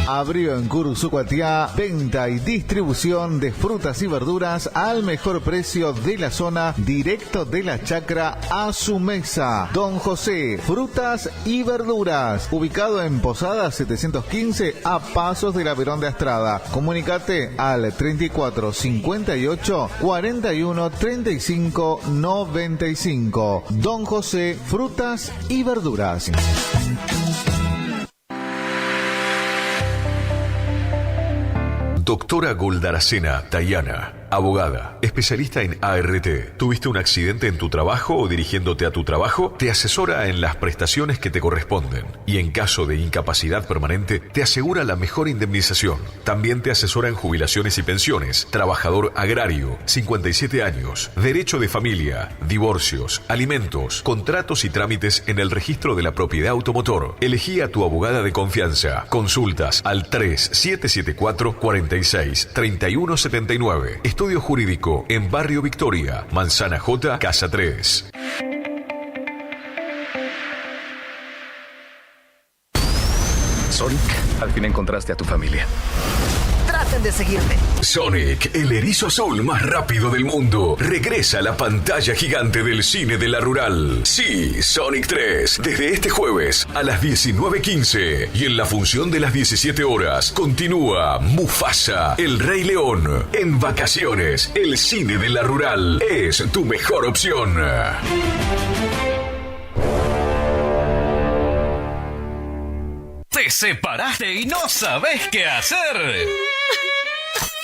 Abrió en Cursucuatiá venta y distribución de frutas y verduras al mejor precio de la zona, directo de la chacra a su mesa. Don José, frutas y verduras, ubicado en Posada 715 a pasos de la Verón de Astrada. Comunicate al 34 58 41 35 95. Don José, frutas y verduras. Doctora Goldaracena Tayana, abogada, especialista en ART. ¿Tuviste un accidente en tu trabajo o dirigiéndote a tu trabajo? Te asesora en las prestaciones que te corresponden y en caso de incapacidad permanente te asegura la mejor indemnización. También te asesora en jubilaciones y pensiones, trabajador agrario, 57 años, derecho de familia, divorcios, alimentos, contratos y trámites en el registro de la propiedad automotor. Elegí a tu abogada de confianza. Consultas al 3774 46 3179. Estudio Jurídico en Barrio Victoria, Manzana J, Casa 3. Sonic, al fin encontraste a tu familia. Traten de seguirme. Sonic, el erizo azul más rápido del mundo, regresa a la pantalla gigante del cine de la Rural. Sí, Sonic 3, desde este jueves a las 19:15 y en la función de las 17 horas continúa Mufasa, el Rey León. En vacaciones, el cine de la Rural es tu mejor opción. ¿Te separaste y no sabés qué hacer?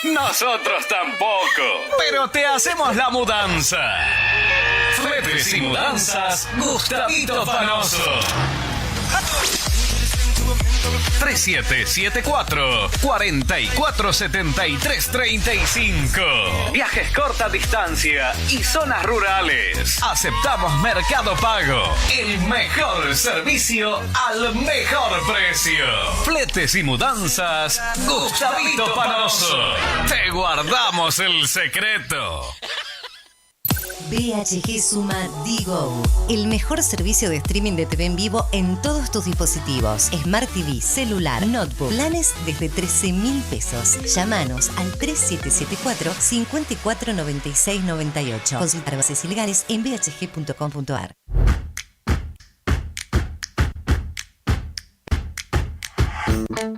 Nosotros tampoco, pero te hacemos la mudanza. Fletes y mudanzas, Gustavito Panoso. 3774 447335. Viajes corta distancia y zonas rurales. Aceptamos Mercado Pago. El mejor servicio al mejor precio. Fletes y mudanzas, Gustavito Panoso. Te guardamos el secreto. BHG suma Digo, el mejor servicio de streaming de TV en vivo en todos tus dispositivos. Smart TV, celular, notebook. Planes desde 13.000 pesos. Llámanos al 3774-549698. Consultar bases ilegales en bhg.com.ar.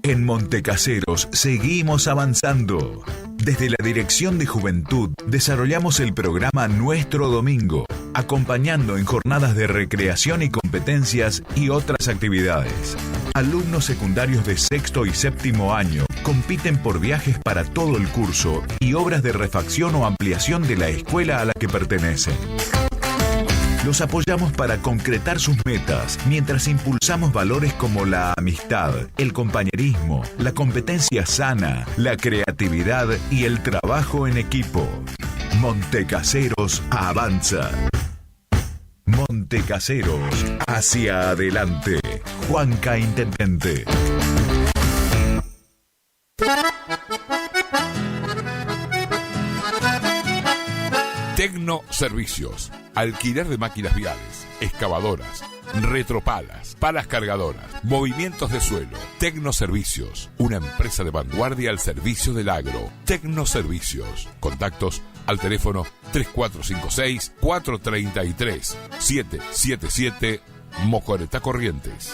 En Montecaseros seguimos avanzando. Desde la Dirección de Juventud desarrollamos el programa Nuestro Domingo, acompañando en jornadas de recreación y competencias y otras actividades. Alumnos secundarios de sexto y séptimo año compiten por viajes para todo el curso y obras de refacción o ampliación de la escuela a la que pertenecen. Los apoyamos para concretar sus metas, mientras impulsamos valores como la amistad, el compañerismo, la competencia sana, la creatividad y el trabajo en equipo. Montecaseros avanza. Montecaseros, hacia adelante. Juanca Intendente. Tecno Servicios. Alquiler de máquinas viales, excavadoras, retropalas, palas cargadoras, movimientos de suelo. Tecno Servicios, una empresa de vanguardia al servicio del agro. Tecno Servicios. Contactos al teléfono 3456-433-777 Mocoretá Corrientes.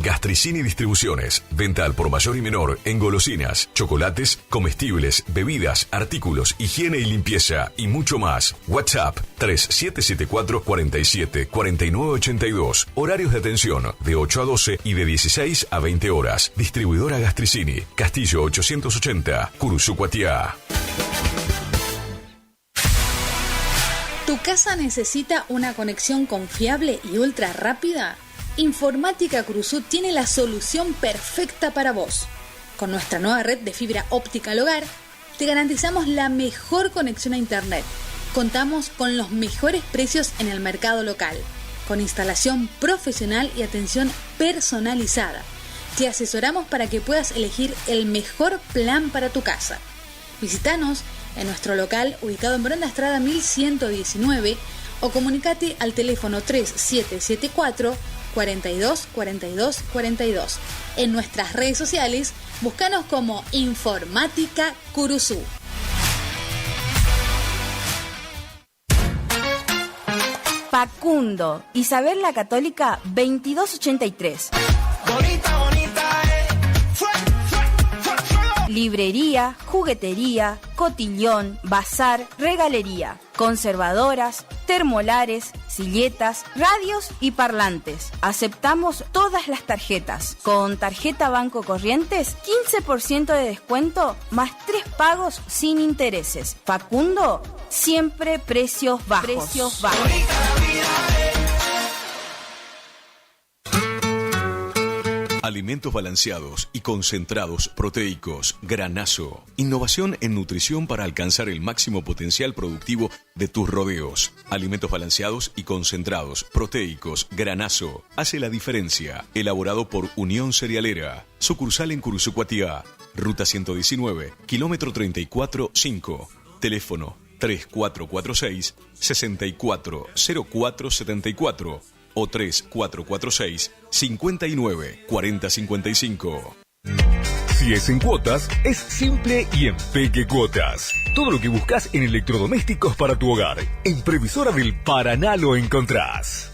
Gastricini Distribuciones. Venta al por mayor y menor en golosinas, chocolates, comestibles, bebidas, artículos, higiene y limpieza y mucho más. WhatsApp 3774 47 4982. Horarios de atención de 8 a 12 y de 16 a 20 horas. Distribuidora Gastricini. Castillo 880, Curuzú, Cuatiá. ¿Tu casa necesita una conexión confiable y ultra rápida? Informática Curuzú tiene la solución perfecta para vos. Con nuestra nueva red de fibra óptica al hogar, te garantizamos la mejor conexión a internet. Contamos con los mejores precios en el mercado local, con instalación profesional y atención personalizada. Te asesoramos para que puedas elegir el mejor plan para tu casa. Visítanos en nuestro local ubicado en Bronda Estrada 1119 o comunicate al teléfono 3774 42 42 42. En nuestras redes sociales, búscanos como Informática Curuzú. Facundo, Isabel la Católica 2283. Bonita, Librería, juguetería, cotillón, bazar, regalería, conservadoras, termolares, silletas, radios y parlantes. Aceptamos todas las tarjetas. Con tarjeta Banco Corrientes, 15% de descuento más 3 pagos sin intereses. Facundo, siempre precios bajos. Alimentos balanceados y concentrados proteicos. Granazo. Innovación en nutrición para alcanzar el máximo potencial productivo de tus rodeos. Alimentos balanceados y concentrados proteicos. Granazo. Hace la diferencia. Elaborado por Unión Cerealera. Sucursal en Curuzú, Cuatiá. Ruta 119, kilómetro 34-5. Teléfono 3446-640474 o 3446-594055. Si es en cuotas, es simple y en Peque Cuotas. Todo lo que buscas en electrodomésticos para tu hogar. En Previsora del Paraná lo encontrás.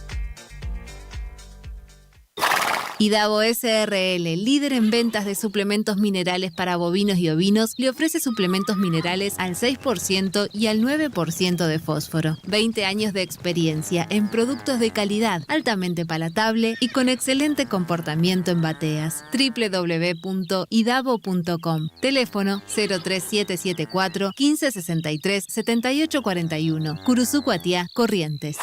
Idavo SRL, líder en ventas de suplementos minerales para bovinos y ovinos, le ofrece suplementos minerales al 6% y al 9% de fósforo. 20 años de experiencia en productos de calidad, altamente palatable y con excelente comportamiento en bateas. www.idavo.com. Teléfono 03774 1563 7841. Curuzú Cuatiá, Corrientes.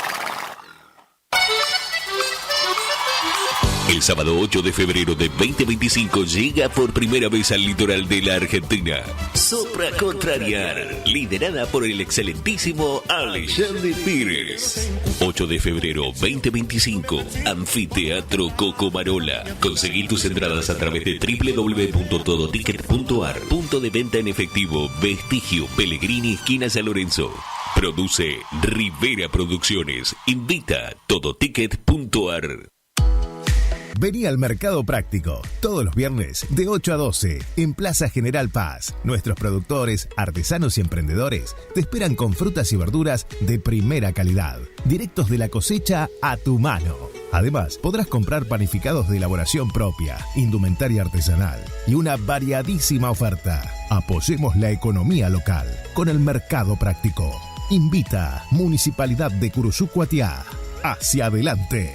El sábado 8 de febrero de 2025 llega por primera vez al litoral de la Argentina Sopra Contrariar, liderada por el excelentísimo Alexandre Pires. 8 de febrero 2025, Anfiteatro Cocomarola. Conseguí tus entradas a través de www.todoticket.ar. Punto de venta en efectivo, Vestigio, Pellegrini, esquina San Lorenzo. Produce Rivera Producciones. Invita todoticket.ar. Vení al Mercado Práctico, todos los viernes de 8 a 12, en Plaza General Paz. Nuestros productores, artesanos y emprendedores te esperan con frutas y verduras de primera calidad, directos de la cosecha a tu mano. Además, podrás comprar panificados de elaboración propia, indumentaria artesanal y una variadísima oferta. Apoyemos la economía local con el Mercado Práctico. Invita Municipalidad de Curuzú Cuatiá. Hacia adelante.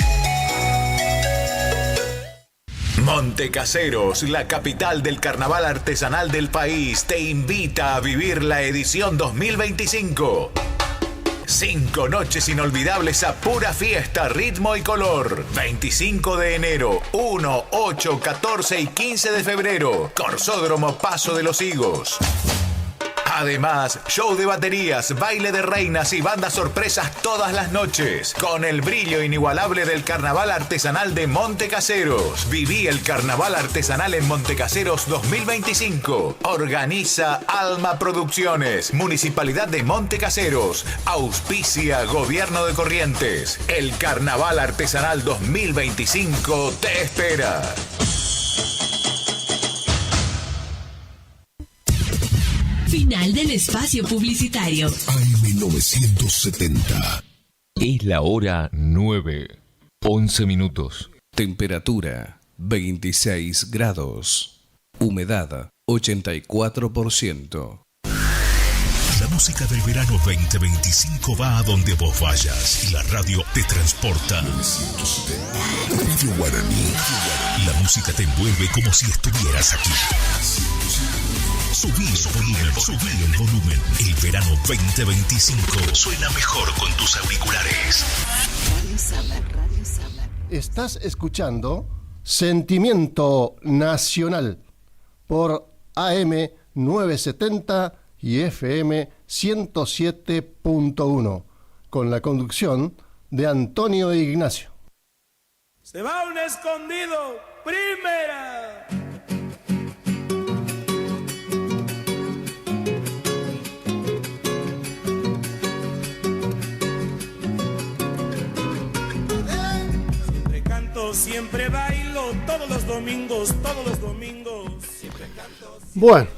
Montecaseros, la capital del carnaval artesanal del país, te invita a vivir la edición 2025. 5 noches inolvidables a pura fiesta, ritmo y color. 25 de enero, 1, 8, 14 y 15 de febrero. Corsódromo Paso de los Higos. Además, show de baterías, baile de reinas y bandas sorpresas todas las noches. Con el brillo inigualable del carnaval artesanal de Montecaseros. Viví el carnaval artesanal en Montecaseros 2025. Organiza Alma Producciones. Municipalidad de Montecaseros. Auspicia Gobierno de Corrientes. El carnaval artesanal 2025 te espera. Final del espacio publicitario. AM970. Es la hora 9:11 minutos. Temperatura 26 grados. Humedad 84%. La música del verano 2025 va a donde vos vayas y la radio te transporta. Radio Guaraní. La música te envuelve como si estuvieras aquí. Subí el volumen. El verano 2025 suena mejor con tus auriculares. Radio Summer. Estás escuchando Sentimiento Nacional por AM 970 y FM 107.1 con la conducción de Antonio Ignacio. Se va un escondido, primera. Siempre bailo todos los domingos. Siempre canto. Bueno,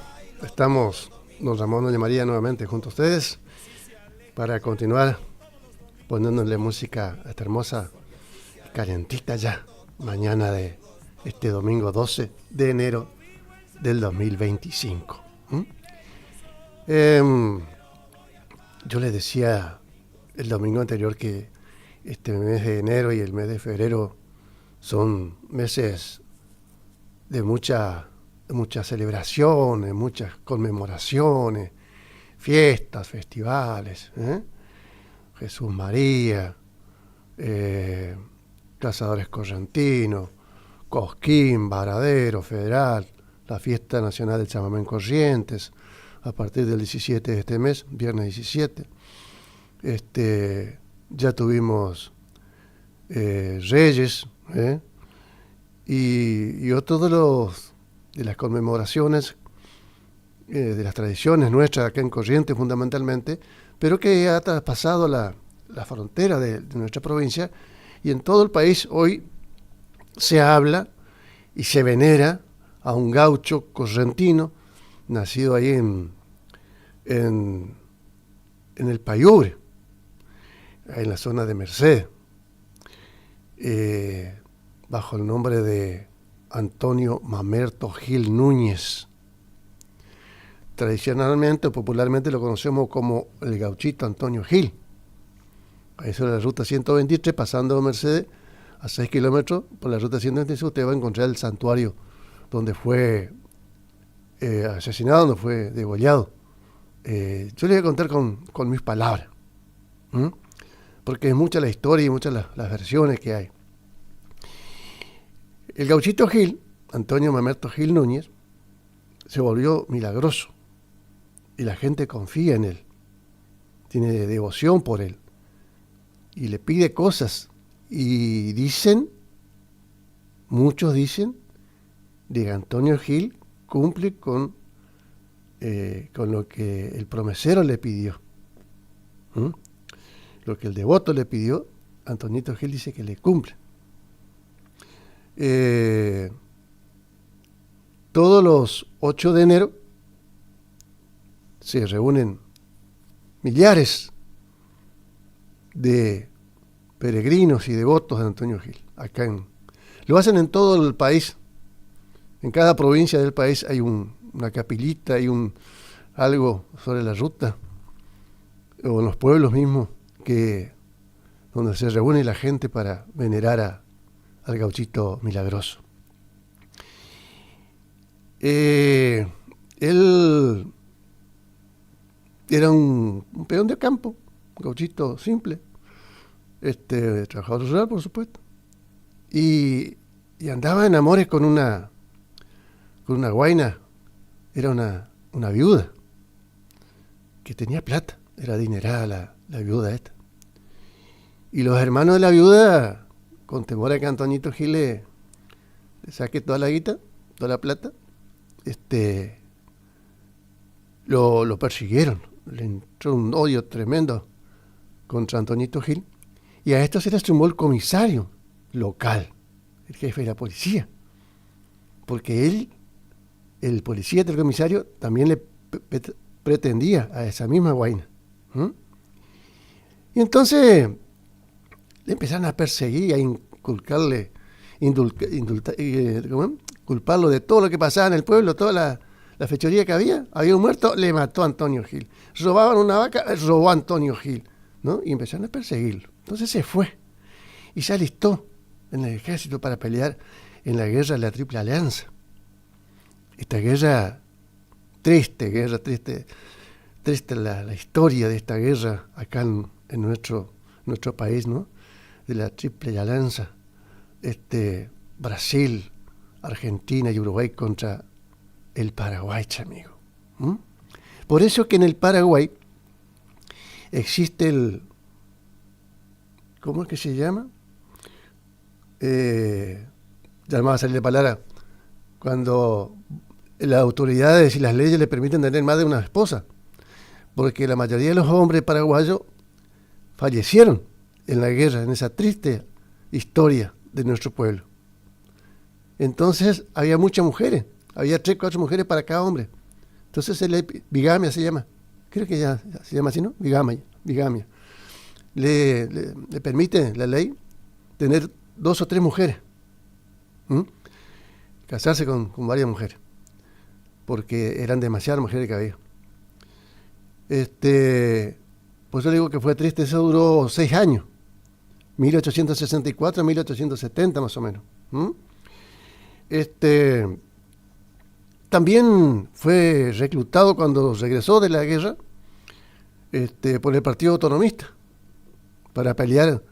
estamos, don Ramón, doña María, nuevamente junto a ustedes para continuar poniéndole música a esta hermosa, calientita ya, mañana de este domingo 12 de enero del 2025. Yo les decía el domingo anterior que este mes de enero y el mes de febrero son meses de muchas celebraciones, muchas conmemoraciones, fiestas, festivales. Jesús María, Cazadores Correntinos, Cosquín, Varadero, Federal, la Fiesta Nacional del Chamamé en Corrientes, a partir del 17 de este mes, viernes 17. Ya tuvimos Reyes, y otro de las conmemoraciones, de las tradiciones nuestras acá en Corrientes fundamentalmente, pero que ha traspasado la frontera de nuestra provincia, y en todo el país hoy se habla y se venera a un gaucho correntino nacido ahí en el Payure, en la zona de Merced. bajo el nombre de Antonio Mamerto Gil Núñez. Tradicionalmente o popularmente lo conocemos como el gauchito Antonio Gil. A eso de la ruta 123, pasando Mercedes, a 6 kilómetros por la ruta 123, usted va a encontrar el santuario donde fue asesinado, donde fue degollado. Yo le voy a contar con mis palabras, porque es mucha la historia y muchas las versiones que hay. El gauchito Gil, Antonio Mamerto Gil Núñez, se volvió milagroso y la gente confía en él, tiene devoción por él y le pide cosas, y muchos dicen, de que Antonio Gil cumple con lo que el promesero le pidió. Lo que el devoto le pidió, Antonito Gil dice que le cumple. Todos los 8 de enero se reúnen millares de peregrinos y devotos de Antonio Gil. Lo hacen en todo el país. En cada provincia del país hay una capillita, hay algo sobre la ruta, o en los pueblos mismos, donde se reúne la gente para venerar al gauchito milagroso. Él era un peón de campo, un gauchito simple, trabajador rural, por supuesto, y andaba en amores con una guaina. Era una viuda que tenía plata, era adinerada la viuda esta. Y los hermanos de la viuda, con temor a que Antonito Gil le saque toda la guita, toda la plata, lo persiguieron, le entró un odio tremendo contra Antonito Gil, y a esto se le sumó el comisario local, el jefe de la policía, porque el policía del comisario también le pretendía a esa misma guaina. Y entonces le empezaron a perseguir, a inculcarle, culparlo de todo lo que pasaba en el pueblo, toda la fechoría que había. Había un muerto, le mató a Antonio Gil. Robaban una vaca, robó a Antonio Gil, ¿no? Y empezaron a perseguirlo. Entonces se fue y se alistó en el ejército para pelear en la guerra de la Triple Alianza. Esta guerra triste la historia de esta guerra acá en nuestro país, ¿no? De la Triple Alianza, Brasil, Argentina y Uruguay contra el Paraguay, amigo. Por eso que en el Paraguay existe ¿cómo es que se llama? Ya me va a salir la palabra, cuando las autoridades y las leyes le permiten tener más de una esposa, porque la mayoría de los hombres paraguayos fallecieron en la guerra, en esa triste historia de nuestro pueblo. Entonces había muchas mujeres, había 3, 4 mujeres para cada hombre. Entonces bigamia se llama, creo que ya se llama así, ¿no? Bigamia. Le permite la ley tener 2 o 3 mujeres, casarse con varias mujeres, porque eran demasiadas mujeres que había. Por eso le digo que fue triste. Eso duró 6 años, 1864 a 1870 más o menos. También fue reclutado cuando regresó de la guerra por el Partido Autonomista para pelear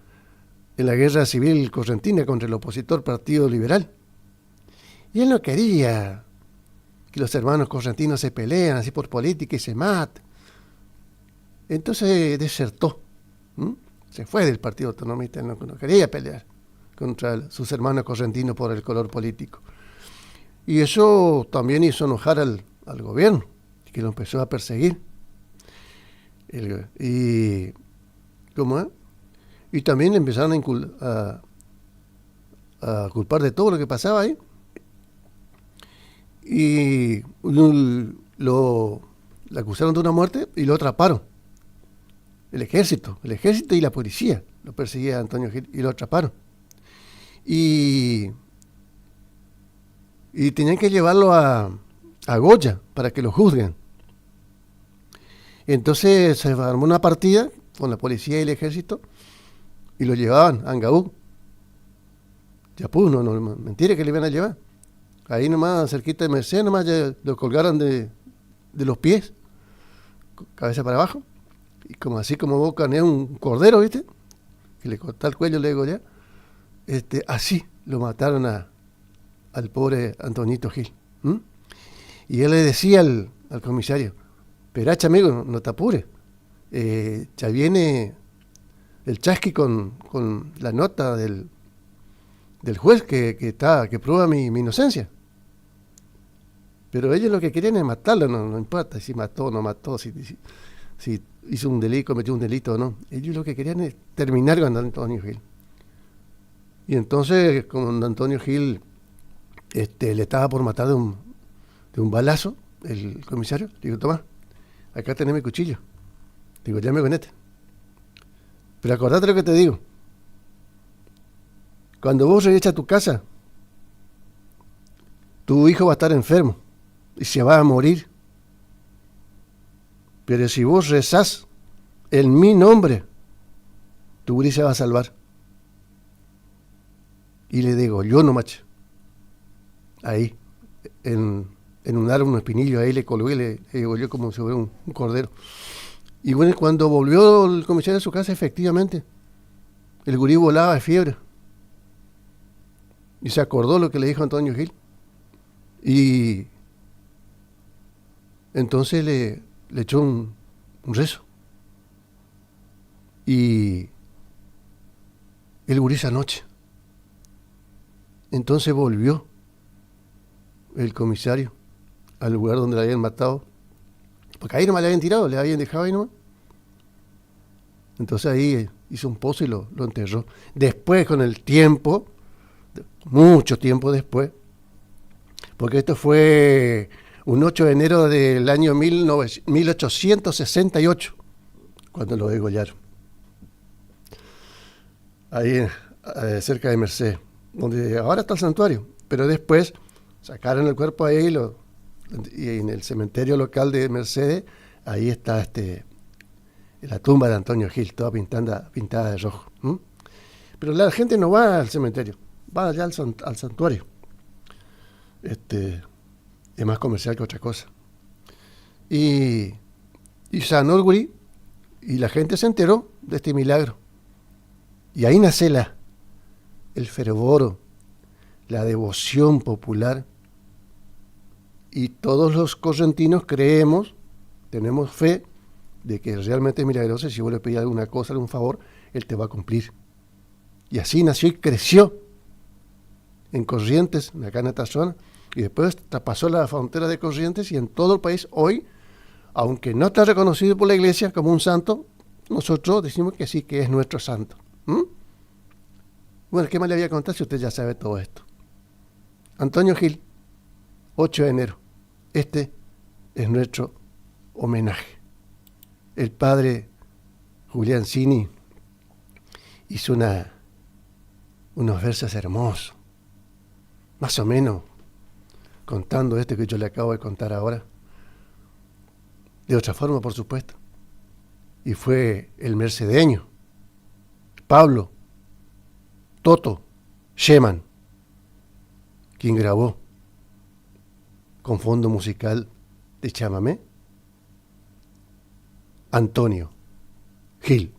en la guerra civil correntina contra el opositor Partido Liberal. Y él no quería que los hermanos correntinos se pelean así por política y se maten. Entonces desertó, se fue del Partido Autonomista, no quería pelear contra sus hermanos correntinos por el color político. Y eso también hizo enojar al gobierno, que lo empezó a perseguir. Y también le empezaron a culpar de todo lo que pasaba ahí. Y lo acusaron de una muerte y lo atraparon. El ejército y la policía lo perseguían a Antonio Gil y lo atraparon. y tenían que llevarlo a Goya para que lo juzguen. Entonces se armó una partida con la policía y el ejército y lo llevaban a Angaú. Yapú, no, mentira que le iban a llevar. Ahí nomás, cerquita de Merced, nomás ya lo colgaron de los pies, cabeza para abajo, y como así como vos caneas un cordero, ¿viste? Que le corta el cuello, le digo ya. Así lo mataron al pobre Antonito Gil. Y él le decía al comisario: Peracha, amigo, no te apures. Ya viene el chasqui con la nota del juez que prueba mi inocencia. Pero ellos lo que querían es matarlo, no importa si mató o no mató, si hizo un delito, cometió un delito o no. Ellos lo que querían es terminar con Antonio Gil. Y entonces, como Antonio Gil le estaba por matar de un balazo, el comisario, le digo: toma, acá tenés mi cuchillo. Digo: llame con este. Pero acordate lo que te digo. Cuando vos regresas a tu casa, tu hijo va a estar enfermo y se va a morir. Pero si vos rezás en mi nombre, tu gurí se va a salvar. Y le digo: yo no, macho. Ahí, en un árbol, un espinillo, ahí le colgué, le digo yo como si fuera un cordero. Y bueno, cuando volvió el comisario a su casa, efectivamente, el gurí volaba de fiebre. Y se acordó lo que le dijo Antonio Gil. Y entonces le echó un rezo. Y el gurí esa noche. Entonces volvió el comisario al lugar donde le habían matado. Porque ahí nomás le habían tirado, le habían dejado ahí nomás. Entonces ahí hizo un pozo y lo enterró. Después, con el tiempo, mucho tiempo después, porque esto fue un 8 de enero del año 1868, cuando lo degollaron. Ahí, cerca de Merced, donde ahora está el santuario. Pero después sacaron el cuerpo ahí y en el cementerio local de Mercedes, ahí está la tumba de Antonio Gil, toda pintada de rojo. Pero la gente no va al cementerio, va allá al santuario. Es más comercial que otra cosa. Y sanó el gurí, y la gente se enteró de este milagro. Y ahí nace el fervor, la devoción popular. Y todos los correntinos creemos, tenemos fe de que realmente es milagroso, y si vos le pedís alguna cosa, algún favor, él te va a cumplir. Y así nació y creció en Corrientes, acá en esta zona, y después traspasó la frontera de Corrientes, y en todo el país hoy, aunque no está reconocido por la iglesia como un santo, nosotros decimos que sí, que es nuestro santo. Bueno, ¿qué más le voy a contar si usted ya sabe todo esto? Antonio Gil, 8 de enero. Este es nuestro homenaje. El padre Julián Cini hizo unos versos hermosos, más o menos contando que yo le acabo de contar ahora, de otra forma, por supuesto. Y fue el mercedeño Pablo Toto Sheman quien grabó con fondo musical de chamamé, Antonio Gil.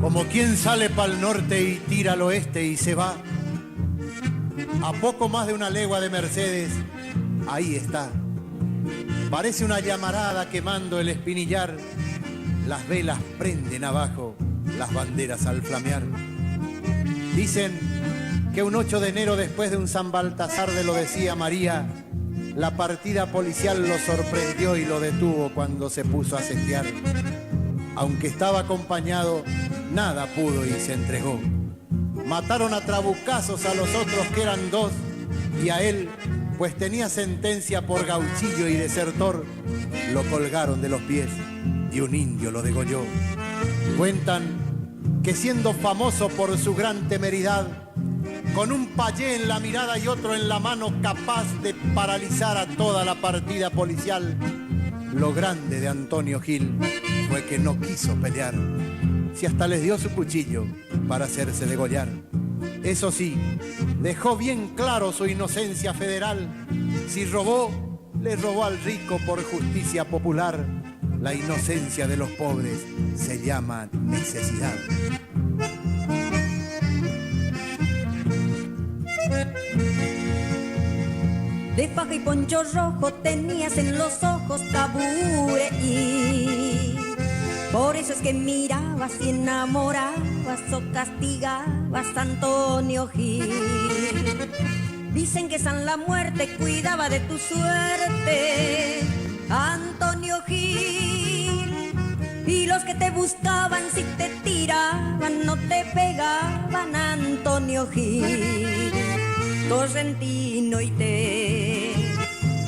Como quien sale pa'l norte y tira al oeste y se va, a poco más de una legua de Mercedes, ahí está. Parece una llamarada quemando el espinillar, las velas prenden abajo, las banderas al flamear. Dicen que un 8 de enero después de un San Baltasar de lo decía María, la partida policial lo sorprendió y lo detuvo cuando se puso a sitiar. Aunque estaba acompañado, nada pudo y se entregó. Mataron a trabucazos a los otros que eran 2, y a él, pues tenía sentencia por gauchillo y desertor, lo colgaron de los pies y un indio lo degolló. Cuentan que siendo famoso por su gran temeridad, con un payé en la mirada y otro en la mano capaz de paralizar a toda la partida policial, lo grande de Antonio Gil fue que no quiso pelear, si hasta les dio su cuchillo para hacerse degollar. Eso sí, dejó bien claro su inocencia federal. Si robó, le robó al rico por justicia popular. La inocencia de los pobres se llama necesidad. De faja y poncho rojo tenías en los ojos tabure y por eso es que mirabas y enamorabas o castigabas a Antonio Gil. Dicen que San la Muerte cuidaba de tu suerte, Antonio Gil. Y los que te buscaban si te tiraban no te pegaban, Antonio Gil. Correntino y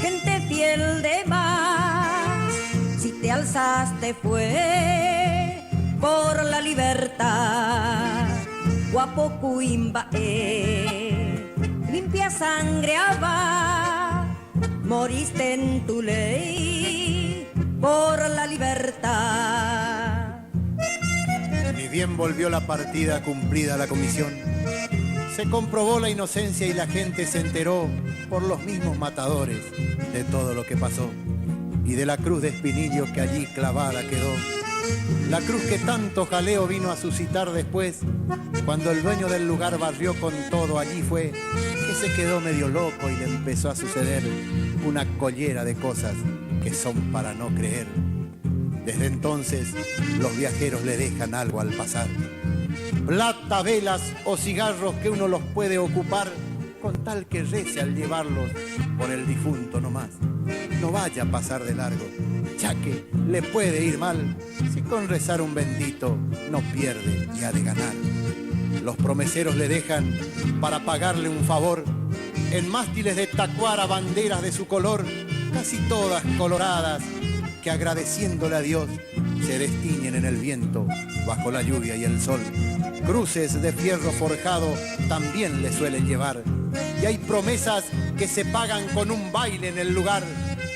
gente fiel de más, si te alzaste fue por la libertad. Guapo Cuimba, limpia sangre aba, moriste en tu ley por la libertad. Ni bien volvió la partida cumplida la comisión, se comprobó la inocencia y la gente se enteró por los mismos matadores de todo lo que pasó y de la cruz de espinillo que allí clavada quedó. La cruz que tanto jaleo vino a suscitar después, cuando el dueño del lugar barrió con todo, allí fue que se quedó medio loco y le empezó a suceder una collera de cosas que son para no creer. Desde entonces los viajeros le dejan algo al pasar: plata, velas o cigarros que uno los puede ocupar, con tal que rece al llevarlos por el difunto nomás. No vaya a pasar de largo, ya que le puede ir mal, si con rezar un bendito no pierde y ha de ganar. Los promeseros le dejan para pagarle un favor en mástiles de tacuara banderas de su color, casi todas coloradas, que agradeciéndole a Dios se destiñen en el viento bajo la lluvia y el sol. Cruces de fierro forjado también le suelen llevar, y hay promesas que se pagan con un baile en el lugar.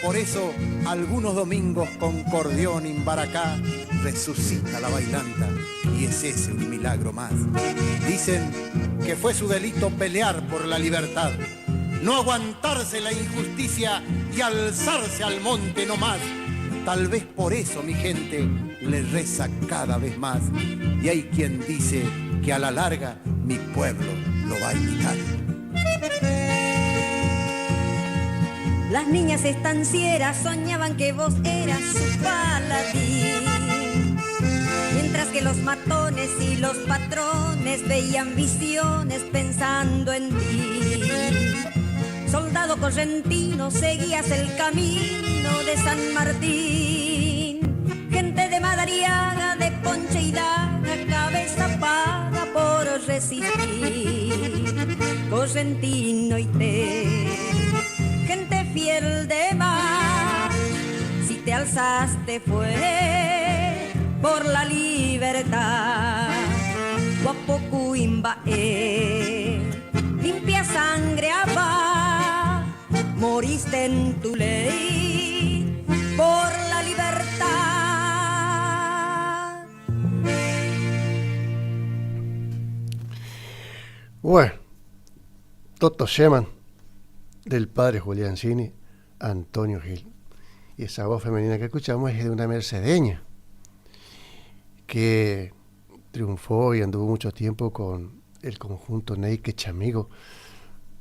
Por eso algunos domingos con cordión imbaracá resucita la bailanta, y es ese un milagro más. Dicen que fue su delito pelear por la libertad, no aguantarse la injusticia y alzarse al monte no más. Tal vez por eso mi gente le reza cada vez más, y hay quien dice que a la larga mi pueblo lo va a imitar. Las niñas estancieras soñaban que vos eras su paladín, mientras que los matones y los patrones veían visiones pensando en ti. Soldado correntino, seguías el camino de San Martín. Gente de Madariaga, de Ponche y Daga, cabeza paga por resistir. Correntino y gente fiel de mar, si te alzaste fue por la libertad. Guapo Cuimba, limpia sangre aba, moriste en tu ley por la libertad. Bueno, Toto Sheman, del padre Julián Cini, Antonio Gil. Y esa voz femenina que escuchamos es de una mercedeña que triunfó y anduvo mucho tiempo con el conjunto Neike Chamigo,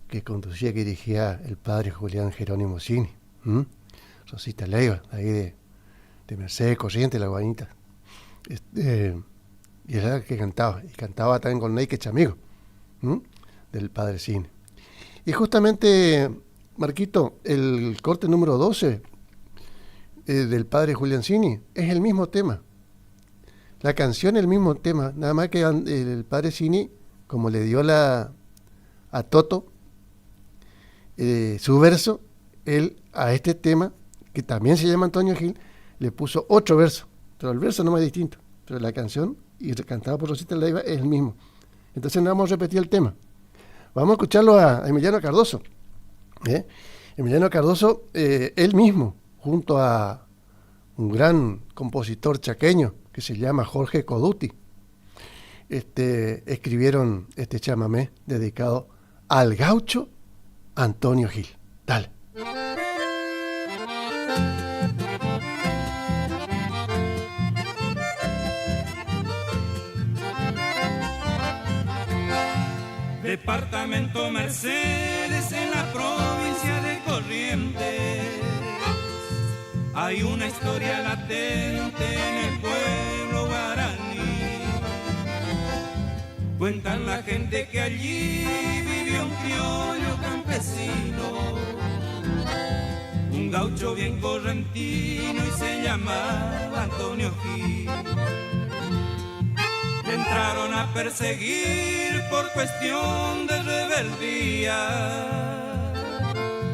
que conducía, que dirigía el padre Julián Jerónimo Cini. Rosita Leiva, ahí de Mercedes Corrientes, la guañita. Y era que cantaba, y cantaba también con Neike Chamigo, del padre Cini. Y justamente, Marquito, el corte número 12 del padre Julián Cini es el mismo tema. La canción es el mismo tema, nada más que el padre Cini, como le dio a Toto su verso, él a este tema, que también se llama Antonio Gil, le puso 8 versos, pero el verso no es distinto, pero la canción y cantado por Rosita Leiva es el mismo. Entonces no vamos a repetir el tema. Vamos a escucharlo a Emiliano Cardoso. Emiliano Cardoso, él mismo, junto a un gran compositor chaqueño que se llama Jorge Coduti, escribieron este chamamé dedicado al gaucho Antonio Gil. Dale. Departamento Mercedes en la provincia de Corrientes. Hay una historia latente en el pueblo guaraní. Cuentan la gente que allí vivió un criollo campesino, un gaucho bien correntino y se llamaba Antonio Gil. Le entraron a perseguir por cuestión de rebeldía.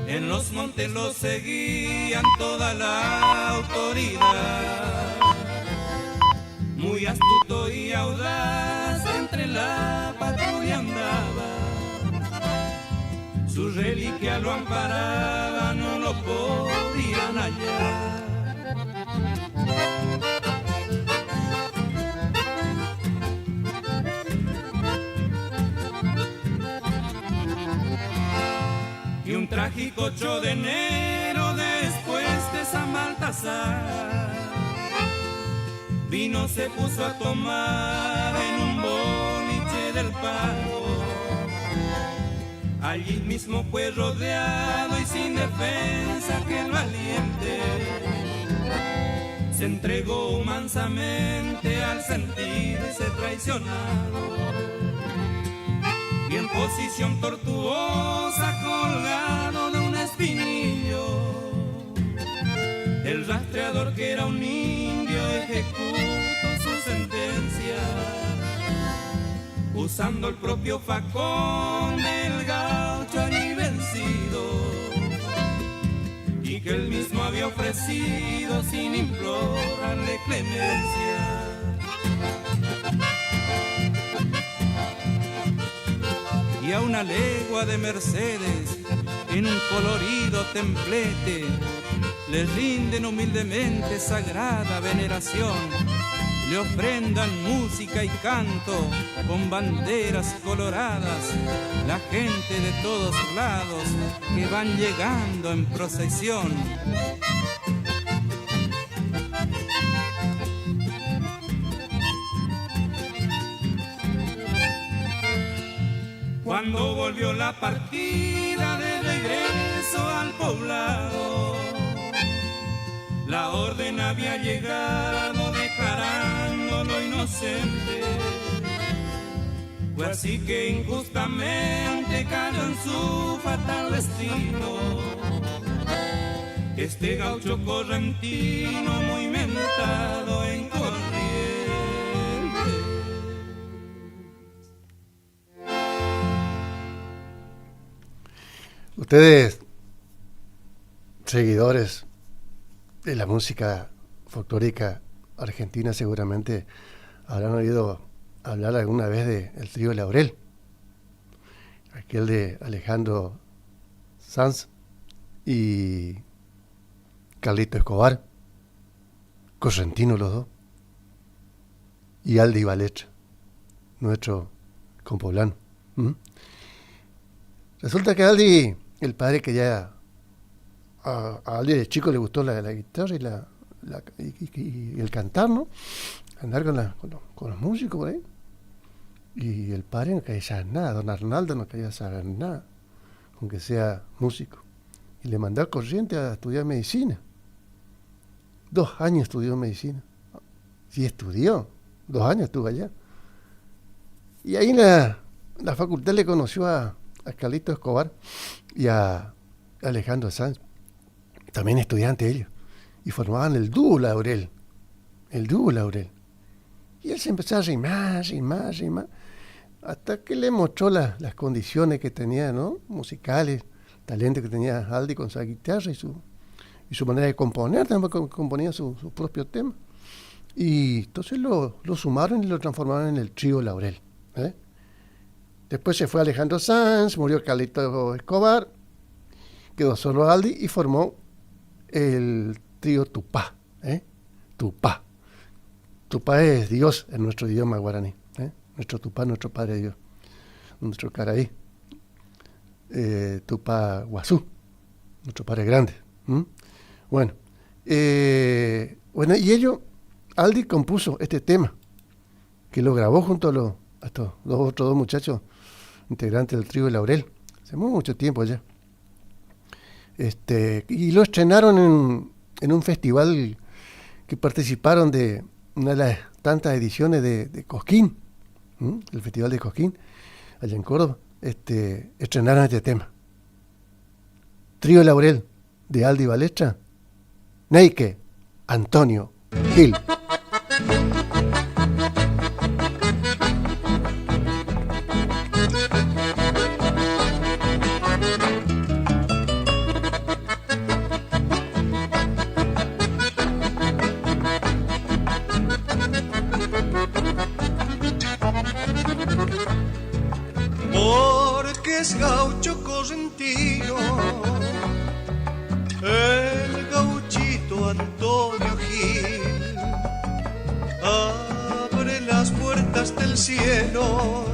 En los montes lo seguían toda la autoridad. Muy astuto y audaz entre la patrulla andaba. Su reliquia lo amparaba, no lo podían hallar. Y un trágico 8 de enero después de San Baltasar, vino se puso a tomar en un boliche del Pago. Allí mismo fue rodeado y sin defensa que el valiente se entregó mansamente al sentirse traicionado. Y en posición tortuosa colgado de un espinillo, el rastreador que era un indio ejecutó su sentencia, usando el propio facón del gaucho allí vencido, y que él mismo había ofrecido sin implorarle clemencia. Y a una legua de Mercedes, en un colorido templete, le rinden humildemente sagrada veneración. Le ofrendan música y canto con banderas coloradas, la gente de todos lados que van llegando en procesión. Cuando volvió la partida de regreso al poblado, la orden había llegado declarándolo inocente. Fue así que injustamente cayó en su fatal destino este gaucho correntino muy mentado en Corrientes. Ustedes, seguidores de la música folclórica argentina, seguramente habrán oído hablar alguna vez del trío Laurel, aquel de Alejandro Sanz y Carlito Escobar, correntino los dos, y Aldi Balecha, nuestro compoblano. Resulta que Aldi, el padre que ya a Aldi de chico le gustó la guitarra y el cantar, ¿no? Andar con los músicos por ahí. Y el padre no quería saber nada, don Arnaldo no quería saber nada, aunque sea músico. Y le mandó a Corrientes a estudiar medicina. 2 años estudió medicina. Sí estudió, 2 años estuvo allá. Y ahí en la facultad le conoció a Carlito Escobar y a Alejandro Sanz, también estudiantes ellos, y formaban el dúo Laurel. Y él se empezó a rimar, hasta que le mostró las condiciones que tenía, ¿no? Musicales, talento que tenía Aldi con su guitarra y su manera de componer. También componía su propio tema. Y entonces lo sumaron y lo transformaron en el trío Laurel. Después se fue Alejandro Sanz, murió Carlito Escobar, quedó solo Aldi y formó el trío Tupá. Tupá. Tupá es Dios en nuestro idioma guaraní. Nuestro Tupá, nuestro Padre Dios. Nuestro Caraí. Tupá Guazú, nuestro Padre Grande. Bueno, y ellos, Aldi compuso este tema, que lo grabó junto a estos otros dos muchachos integrantes del trío Laurel, hace mucho tiempo ya. Y lo estrenaron en un festival que participaron de una de las tantas ediciones de Cosquín, el Festival de Cosquín, allá en Córdoba. Estrenaron este tema. Trío Laurel, de Aldi Balestra, Neike, Antonio Gil. Porque es gaucho correntino, el gauchito Antonio Gil, abre las puertas del cielo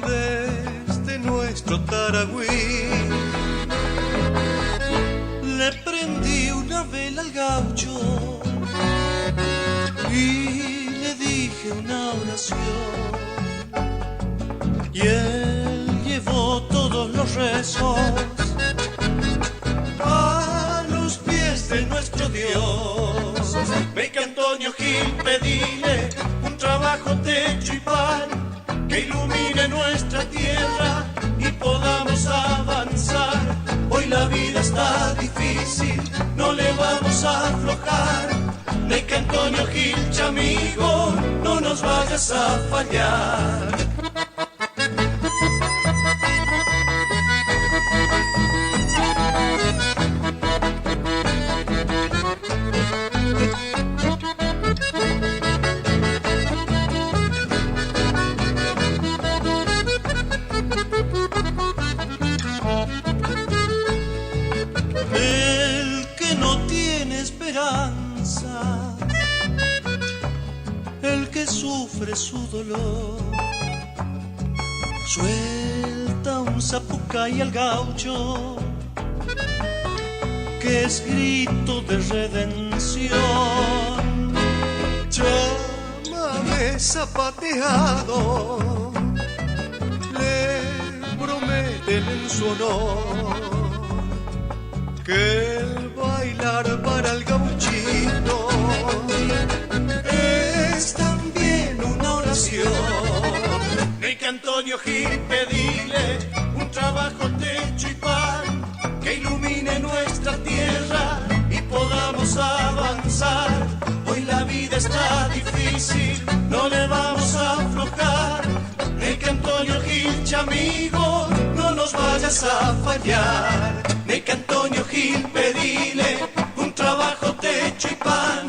desde nuestro Taragüí. Le prendí una vela al gaucho y le dije una oración, y él llevó todos los rezos a los pies de nuestro Dios. Ve que Antonio Gil, pedile un trabajo, techo y pan que ilumine nuestra tierra y podamos avanzar. Hoy la vida está difícil, no le vamos a aflojar. Ve que Antonio Gil, chamigo, no nos vayas a fallar. El que no tiene esperanza, el que sufre su dolor, suelta un zapucay al gaucho, que es grito de redención. Llámame zapateado, le prometen en su honor que el bailar para el gauchito es también una oración. Ni que Antonio Gil, pedile un trabajo, techo y pan que ilumine nuestra tierra y podamos avanzar. Hoy la vida está difícil, no le vamos a aflojar. Ni que Antonio Gil, chamigo, no nos vayas a fallar. Ni que Antonio Gil, pedile un trabajo, techo y pan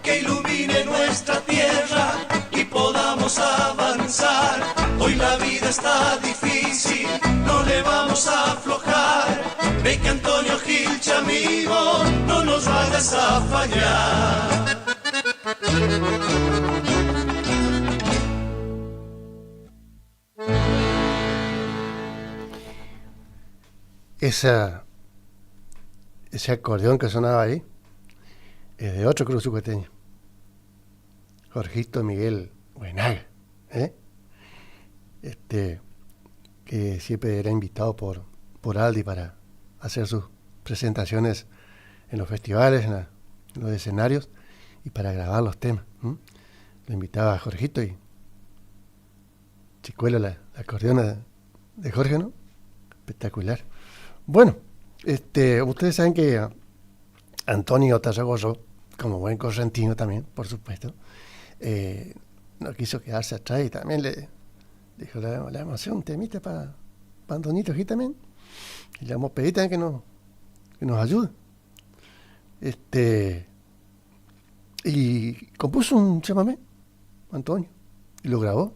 que ilumine nuestra tierra y podamos avanzar. Hoy la vida está difícil, no le vamos a aflojar. Ve que Antonio Gil, chamigo, no nos vayas a fallar. Ese acordeón que sonaba ahí es de otro cruzucueteño, Jorgito Miguel Buenaga, que siempre era invitado por Aldi para hacer sus presentaciones en los festivales, en los escenarios y para grabar los temas. Lo invitaba a Jorgito y Chicuelo, la acordeona de Jorge, ¿no? Espectacular. Bueno, ustedes saben que Antonio Tarragoso, como buen correntino también, por supuesto, no quiso quedarse atrás y también le dijo, le vamos a hacer un temita para Antonito aquí también. Y le vamos a pedir también que nos ayude. Y compuso un chamamé, Antonio, y lo grabó.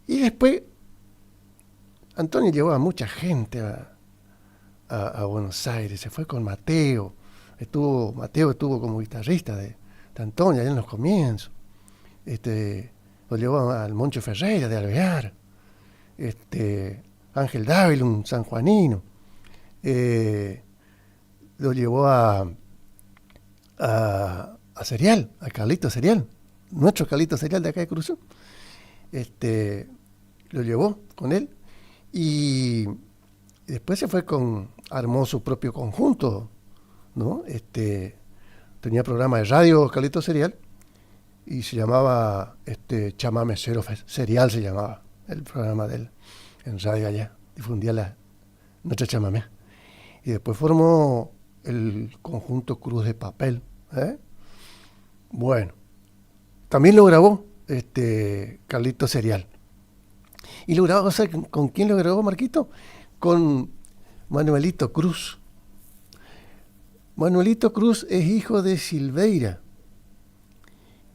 Y después, Antonio llevó a mucha gente a Buenos Aires, se fue con Mateo. Mateo estuvo como guitarrista de Antonio allá en los comienzos. Lo llevó al Moncho Ferreira de Alvear. Ángel Dávila, un sanjuanino. Lo llevó a Serial, a Carlito Serial, nuestro Carlito Serial de acá de Cruzú. Lo llevó con él y después se fue armó su propio conjunto, ¿no? Tenía programa de radio Carlito Serial y se llamaba Chamame Cero Serial, se llamaba el programa de él en radio allá, difundía nuestra chamamé. Y después formó el conjunto Cruz de Papel. Bueno, también lo grabó Carlito Serial. Y lo grabó, ¿sabes con quién lo grabó, Marquito? Con Manuelito Cruz. Manuelito Cruz es hijo de Silveira.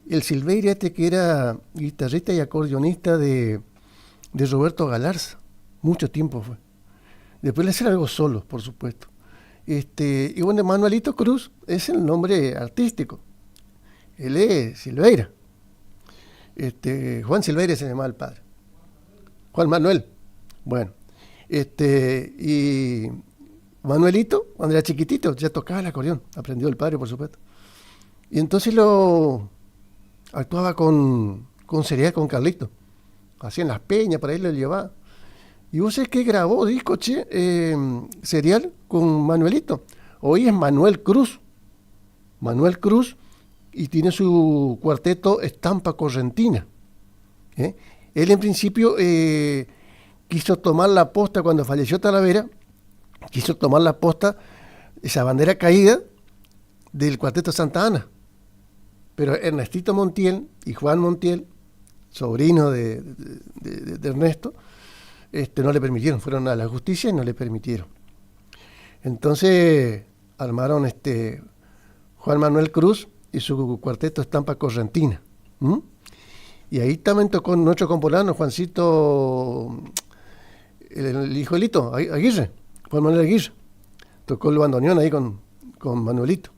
El Silveira que era guitarrista y acordeonista de Roberto Galarza. Mucho tiempo fue. Después le hacía algo solo, por supuesto. Y bueno, Manuelito Cruz es el nombre artístico. Él es Silveira. Juan Silveira se llamaba el padre. Juan Manuel. Bueno. Y Manuelito, cuando era chiquitito, ya tocaba el acordeón. Aprendió el padre, por supuesto. Y entonces actuaba con Serial, con Carlito. Hacían las peñas, para él lo llevaba. Y vos sabés que grabó disco, Serial con Manuelito. Hoy es Manuel Cruz. Manuel Cruz, y tiene su cuarteto Estampa Correntina. Él en principio quiso tomar la posta cuando falleció Talavera, quiso tomar la posta, esa bandera caída del cuarteto Santa Ana. Pero Ernestito Montiel y Juan Montiel, sobrino de Ernesto, no le permitieron, fueron a la justicia y no le permitieron. Entonces armaron Juan Manuel Cruz y su cuarteto Estampa Correntina. Y ahí también tocó nuestro componente, Juancito, el hijo de Lito, Aguirre, Juan Manuel Aguirre. Tocó el bandoneón ahí con Manuelito.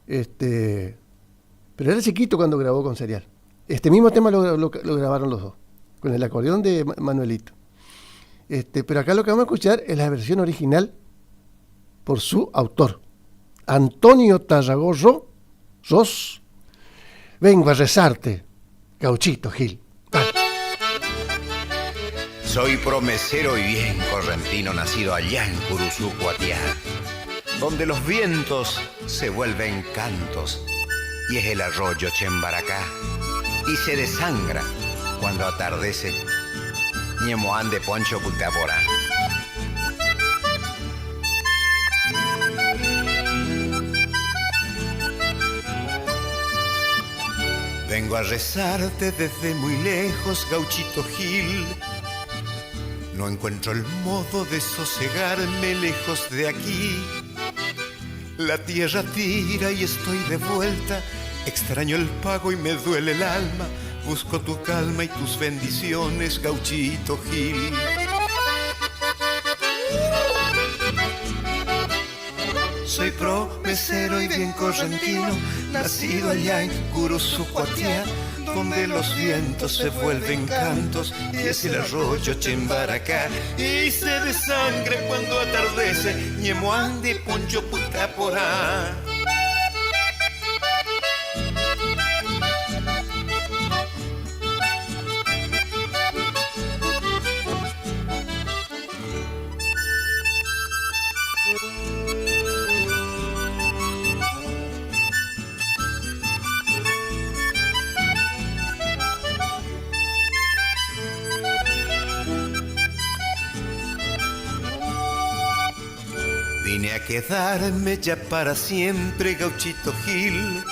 Pero era chiquito cuando grabó con Serial. Este mismo tema lo grabaron los dos, con el acordeón de Manuelito. Pero acá lo que vamos a escuchar es la versión original por su autor, Antonio Tarragó Ros. Vengo a rezarte, Gauchito Gil. Dale. Soy promesero y bien correntino, nacido allá en Curuzú, Cuatiá, donde los vientos se vuelven cantos y es el arroyo Chembaracá y se desangra cuando atardece Ñemoán de Poncho Putaporá. Vengo a rezarte desde muy lejos, Gauchito Gil. No encuentro el modo de sosegarme lejos de aquí. La tierra tira y estoy de vuelta. Extraño el pago y me duele el alma. Busco tu calma y tus bendiciones, Gauchito Gil. Soy promesero y bien correntino, nacido allá en Curuzú, Cuatiá, donde los vientos se vuelven cantos y es el arroyo Chembaracá y se desangra cuando atardece Ñemoán de Poncho Putaporá. Vine a quedarme ya para siempre, Gauchito Gil.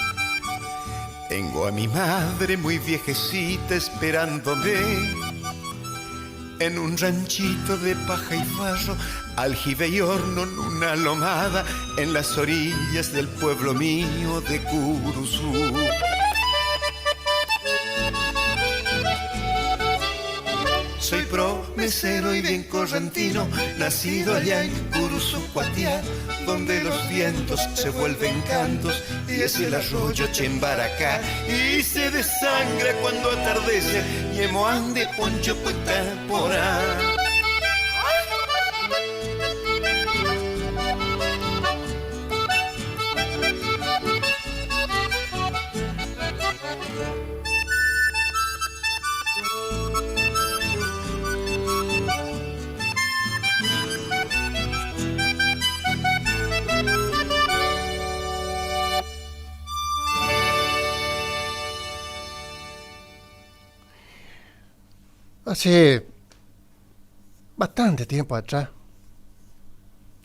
Tengo a mi madre muy viejecita esperándome en un ranchito de paja y farro aljibe y horno en una lomada en las orillas del pueblo mío de Curuzú. Soy promesero y bien correntino, nacido allá en Curuzú, Cuatiá, donde los vientos se vuelven cantos y es el arroyo Chembaracá, y se desangra cuando atardece y emoán de poncho puesta porá. Hace bastante tiempo atrás,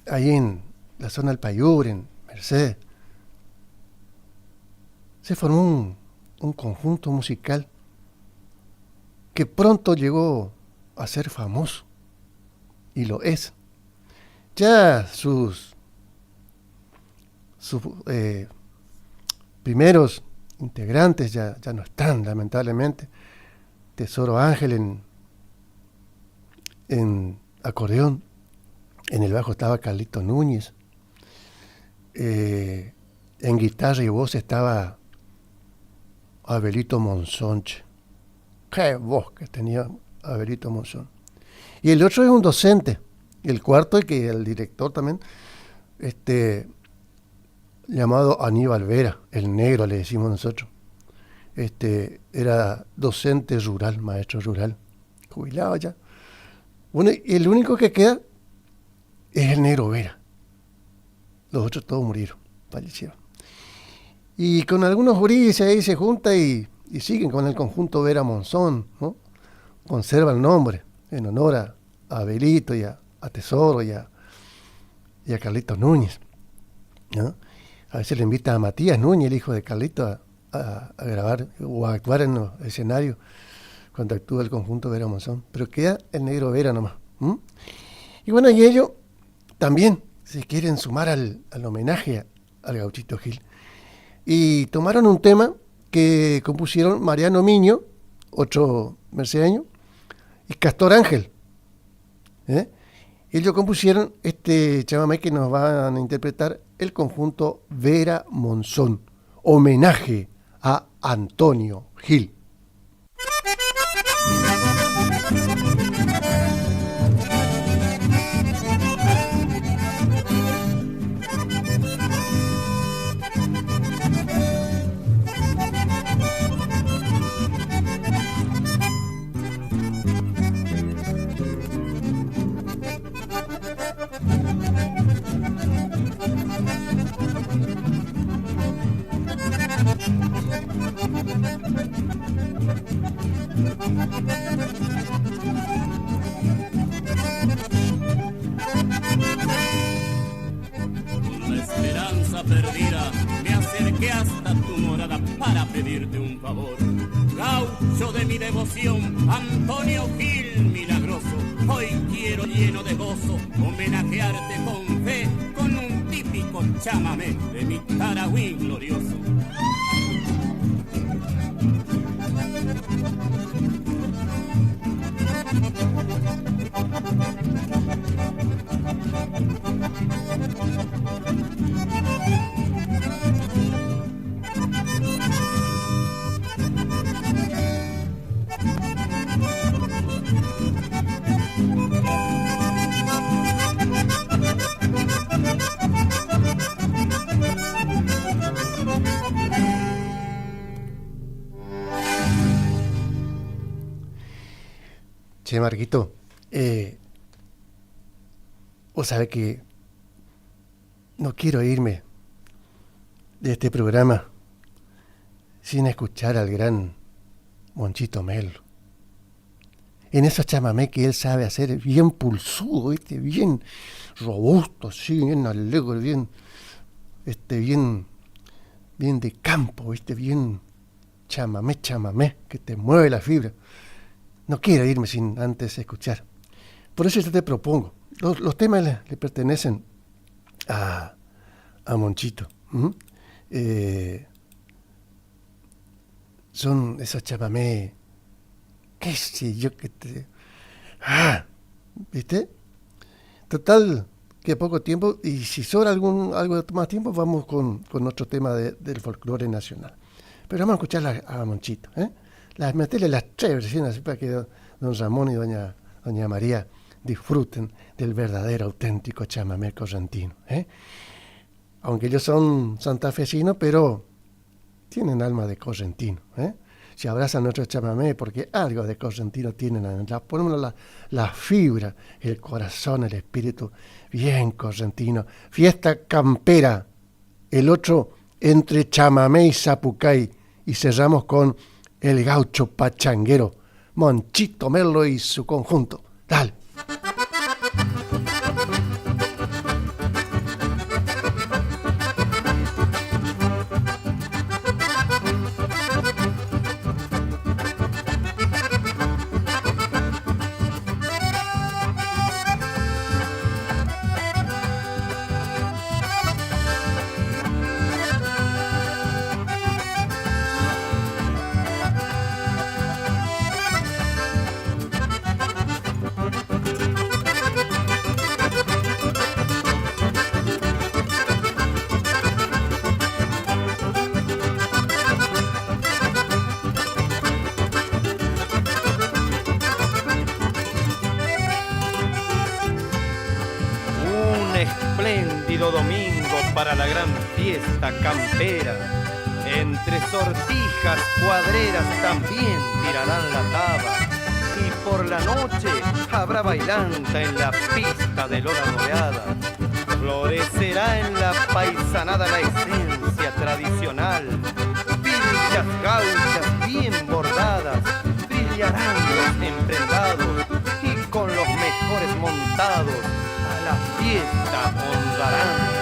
ahí en la zona del Payur, en Mercedes, se formó un conjunto musical que pronto llegó a ser famoso, y lo es. Ya sus primeros integrantes ya no están, lamentablemente. Tesoro Ángel en acordeón, en el bajo estaba Carlito Núñez, en guitarra y voz estaba Abelito Monzón. Qué voz que tenía Abelito Monzón. Y el otro es un docente, el cuarto, y que el director también, llamado Aníbal Vera, el negro le decimos nosotros. Era docente rural, maestro rural, jubilado ya. Bueno, y el único que queda es el negro Vera. Los otros todos murieron, fallecieron. Y con algunos juristas ahí se junta y siguen con el conjunto Vera Monzón, ¿no? Conserva el nombre en honor a Abelito y a Tesoro y a Carlito Núñez, ¿no? A veces le invita a Matías Núñez, el hijo de Carlito, a grabar o a actuar en los escenarios cuando actúa el conjunto Vera Monzón, pero queda el negro Vera nomás. Y bueno, y ellos también se quieren sumar al homenaje al Gauchito Gil, y tomaron un tema que compusieron Mariano Miño, otro mercedeño, y Castor Ángel. Ellos compusieron este chamamé que nos van a interpretar el conjunto Vera Monzón, homenaje a Antonio Gil. Con la esperanza perdida me acerqué hasta tu morada para pedirte un favor. Gaucho de mi devoción, Antonio Gil milagroso, hoy quiero lleno de gozo homenajearte con fe, con un típico chamamé de mi Taragüín glorioso. Che, Marquito, vos sabés que no quiero irme de este programa sin escuchar al gran Monchito Melo. En esos chamamé que él sabe hacer, bien pulsudo, ¿viste? Bien robusto, así, bien alegre, bien de campo, ¿viste? Bien chamamé, que te mueve la fibra. No quiero irme sin antes escuchar. Por eso yo te propongo, Los temas le pertenecen a Monchito. Son esos chamamé, qué sé yo, ¿viste? Total, que poco tiempo, y si sobra algo más tiempo, vamos con otro tema del folclore nacional. Pero vamos a escuchar a Monchito, meterle las 3 versiones así para que don Ramón y doña María disfruten del verdadero, auténtico chamamé correntino. Aunque ellos son santafesinos, pero tienen alma de correntino. Se abrazan nuestro chamamé porque algo de correntino tienen. Ponemos la fibra, el corazón, el espíritu bien correntino. Fiesta campera, el otro entre chamamé y zapucay. Y cerramos con el gaucho pachanguero, Monchito Merlo y su conjunto. Dale. Domingo para la gran fiesta campera. Entre sortijas, cuadreras también tirarán la taba. Y por la noche habrá bailanta en la pista de lona moreada. Florecerá en la paisanada la esencia tradicional. Villas gauchas bien bordadas, brillarán los emprendados y con los mejores montados a la fiesta honrarán.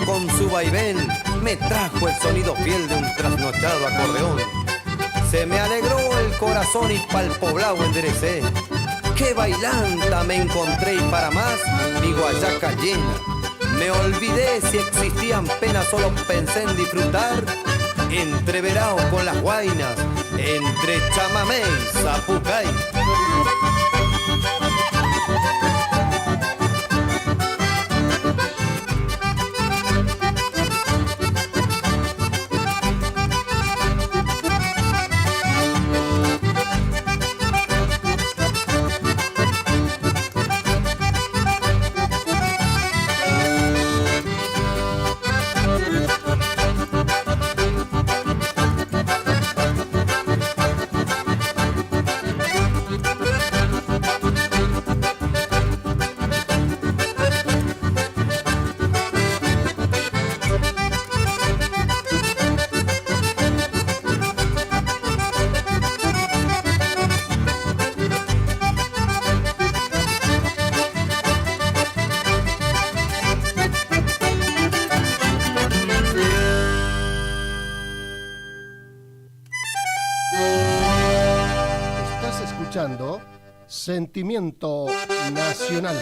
Con su vaivén me trajo el sonido fiel de un trasnochado acordeón. Se me alegró el corazón y pa'l poblado enderecé. Qué bailanta me encontré y para más mi guayaca llena. Me olvidé si existían penas, solo pensé en disfrutar entreverado con las guainas, entre chamamé y zapucay. Sentimiento Nacional.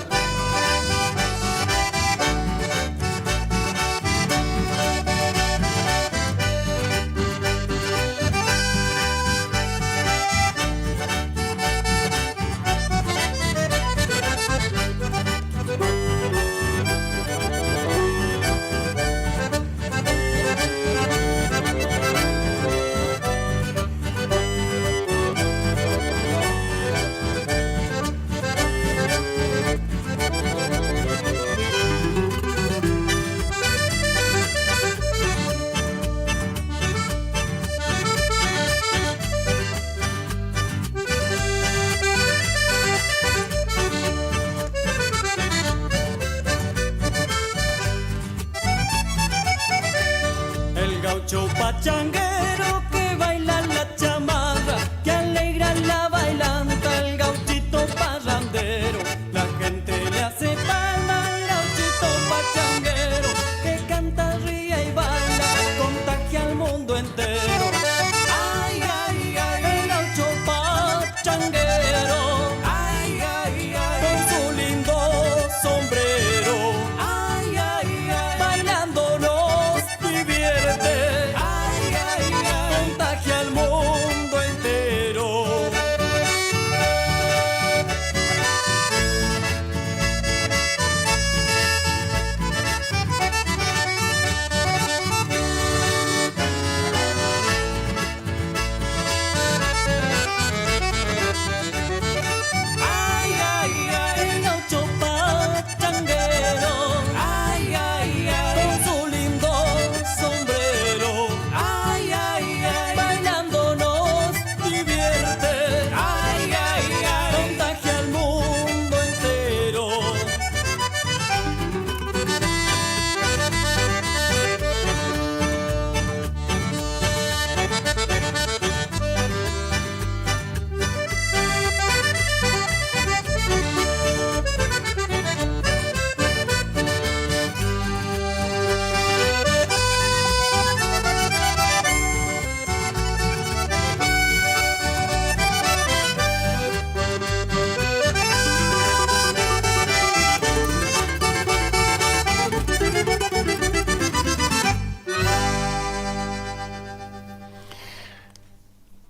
Pachanguero que baila la chamarra, que alegra la bailanta, el gauchito parrandero. La gente le hace palma al gauchito pachanguero, que canta, ríe y baila, contagia al mundo entero. Ay, ay, ay, el gaucho pachanguero. Ay, ay, ay, con su lindo sombrero. Ay, ay, ay, bailando nos divierte. Contagia al mundo entero. Ay, ay, ay, el gaucho pachanguero. Ay, ay, ay, con su lindo sombrero. Ay, ay, ay, bailando nos divierte. Ay, ay, ay, contagia al mundo entero.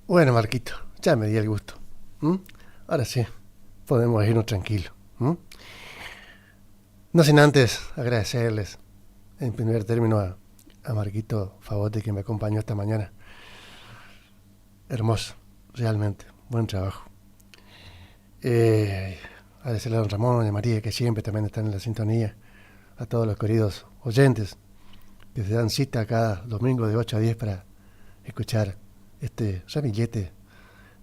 Bueno, Marquito, ya me di el gusto. Ahora sí, podemos irnos tranquilos. No sin antes agradecerles, en primer término, a Marquito Favote, que me acompañó esta mañana. Hermoso, realmente, buen trabajo. Agradecerle a don Ramón y a María, que siempre también están en la sintonía. A todos los queridos oyentes que se dan cita cada domingo de 8 a 10 para escuchar este ramillete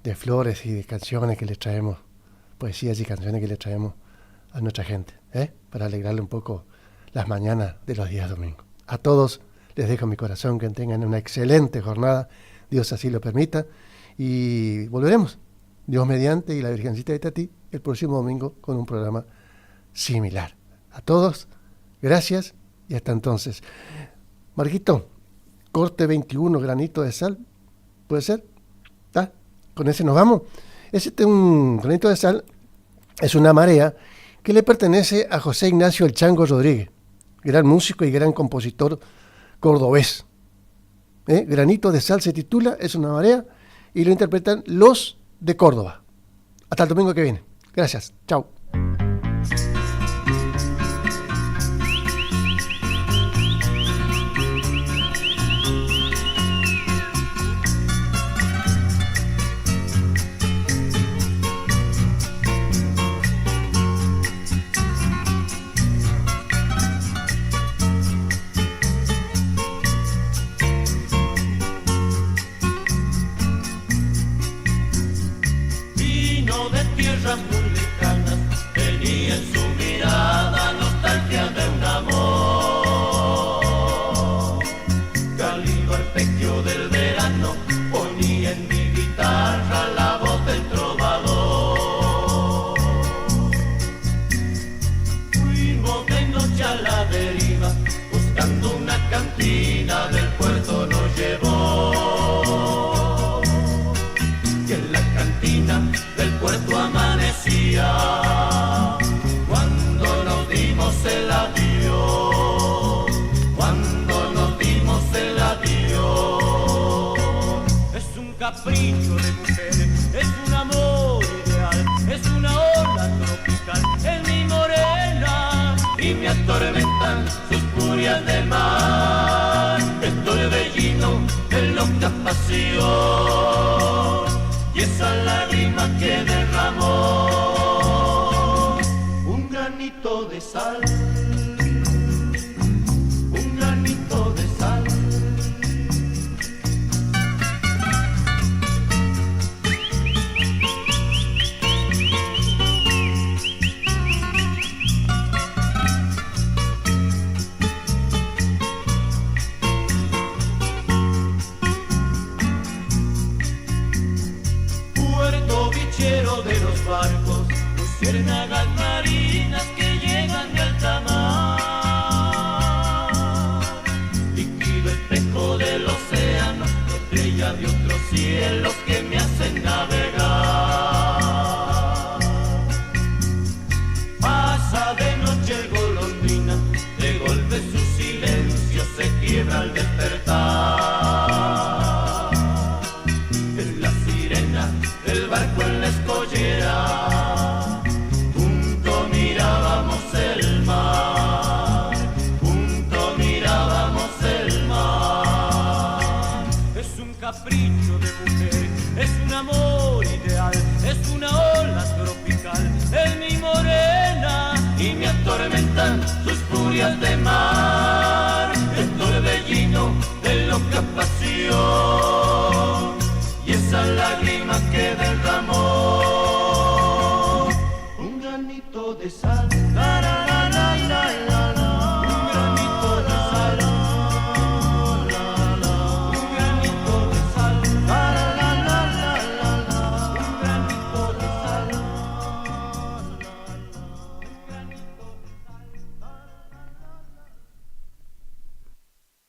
de flores y de canciones que les traemos, poesías y canciones que les traemos a nuestra gente, para alegrarle un poco las mañanas de los días domingos. A todos les dejo mi corazón, que tengan una excelente jornada, Dios así lo permita, y volveremos, Dios mediante y la Virgencita de Tatí, el próximo domingo con un programa similar. A todos, gracias y hasta entonces. Marquito, corte 21, granito de sal, ¿puede ser? ¿Ah? Con ese nos vamos. Ese es un granito de sal, es una marea que le pertenece a José Ignacio El Chango Rodríguez, gran músico y gran compositor cordobés. Granito de Sal se titula, es una marea, y lo interpretan Los de Córdoba. Hasta el domingo que viene. Gracias. Chau. Capricho de mujer, es un amor ideal, es una ola tropical, es mi morena y me atormentan sus furias de mar. El torbellino de loca pasión y esa lágrima que derramó un granito de sal. De los barcos, luciérnagas marinas que llegan de alta mar, líquido espejo del océano, estrella de otros cielos que me hacen navegar. Pasa de noche el golondrina, de golpe su silencio se quiebra al despertar. Es la sirena del barco en la escollera, junto mirábamos el mar, junto mirábamos el mar. Es un capricho de mujer, es un amor ideal, es una ola tropical, es mi morena y me atormentan sus furias de mar.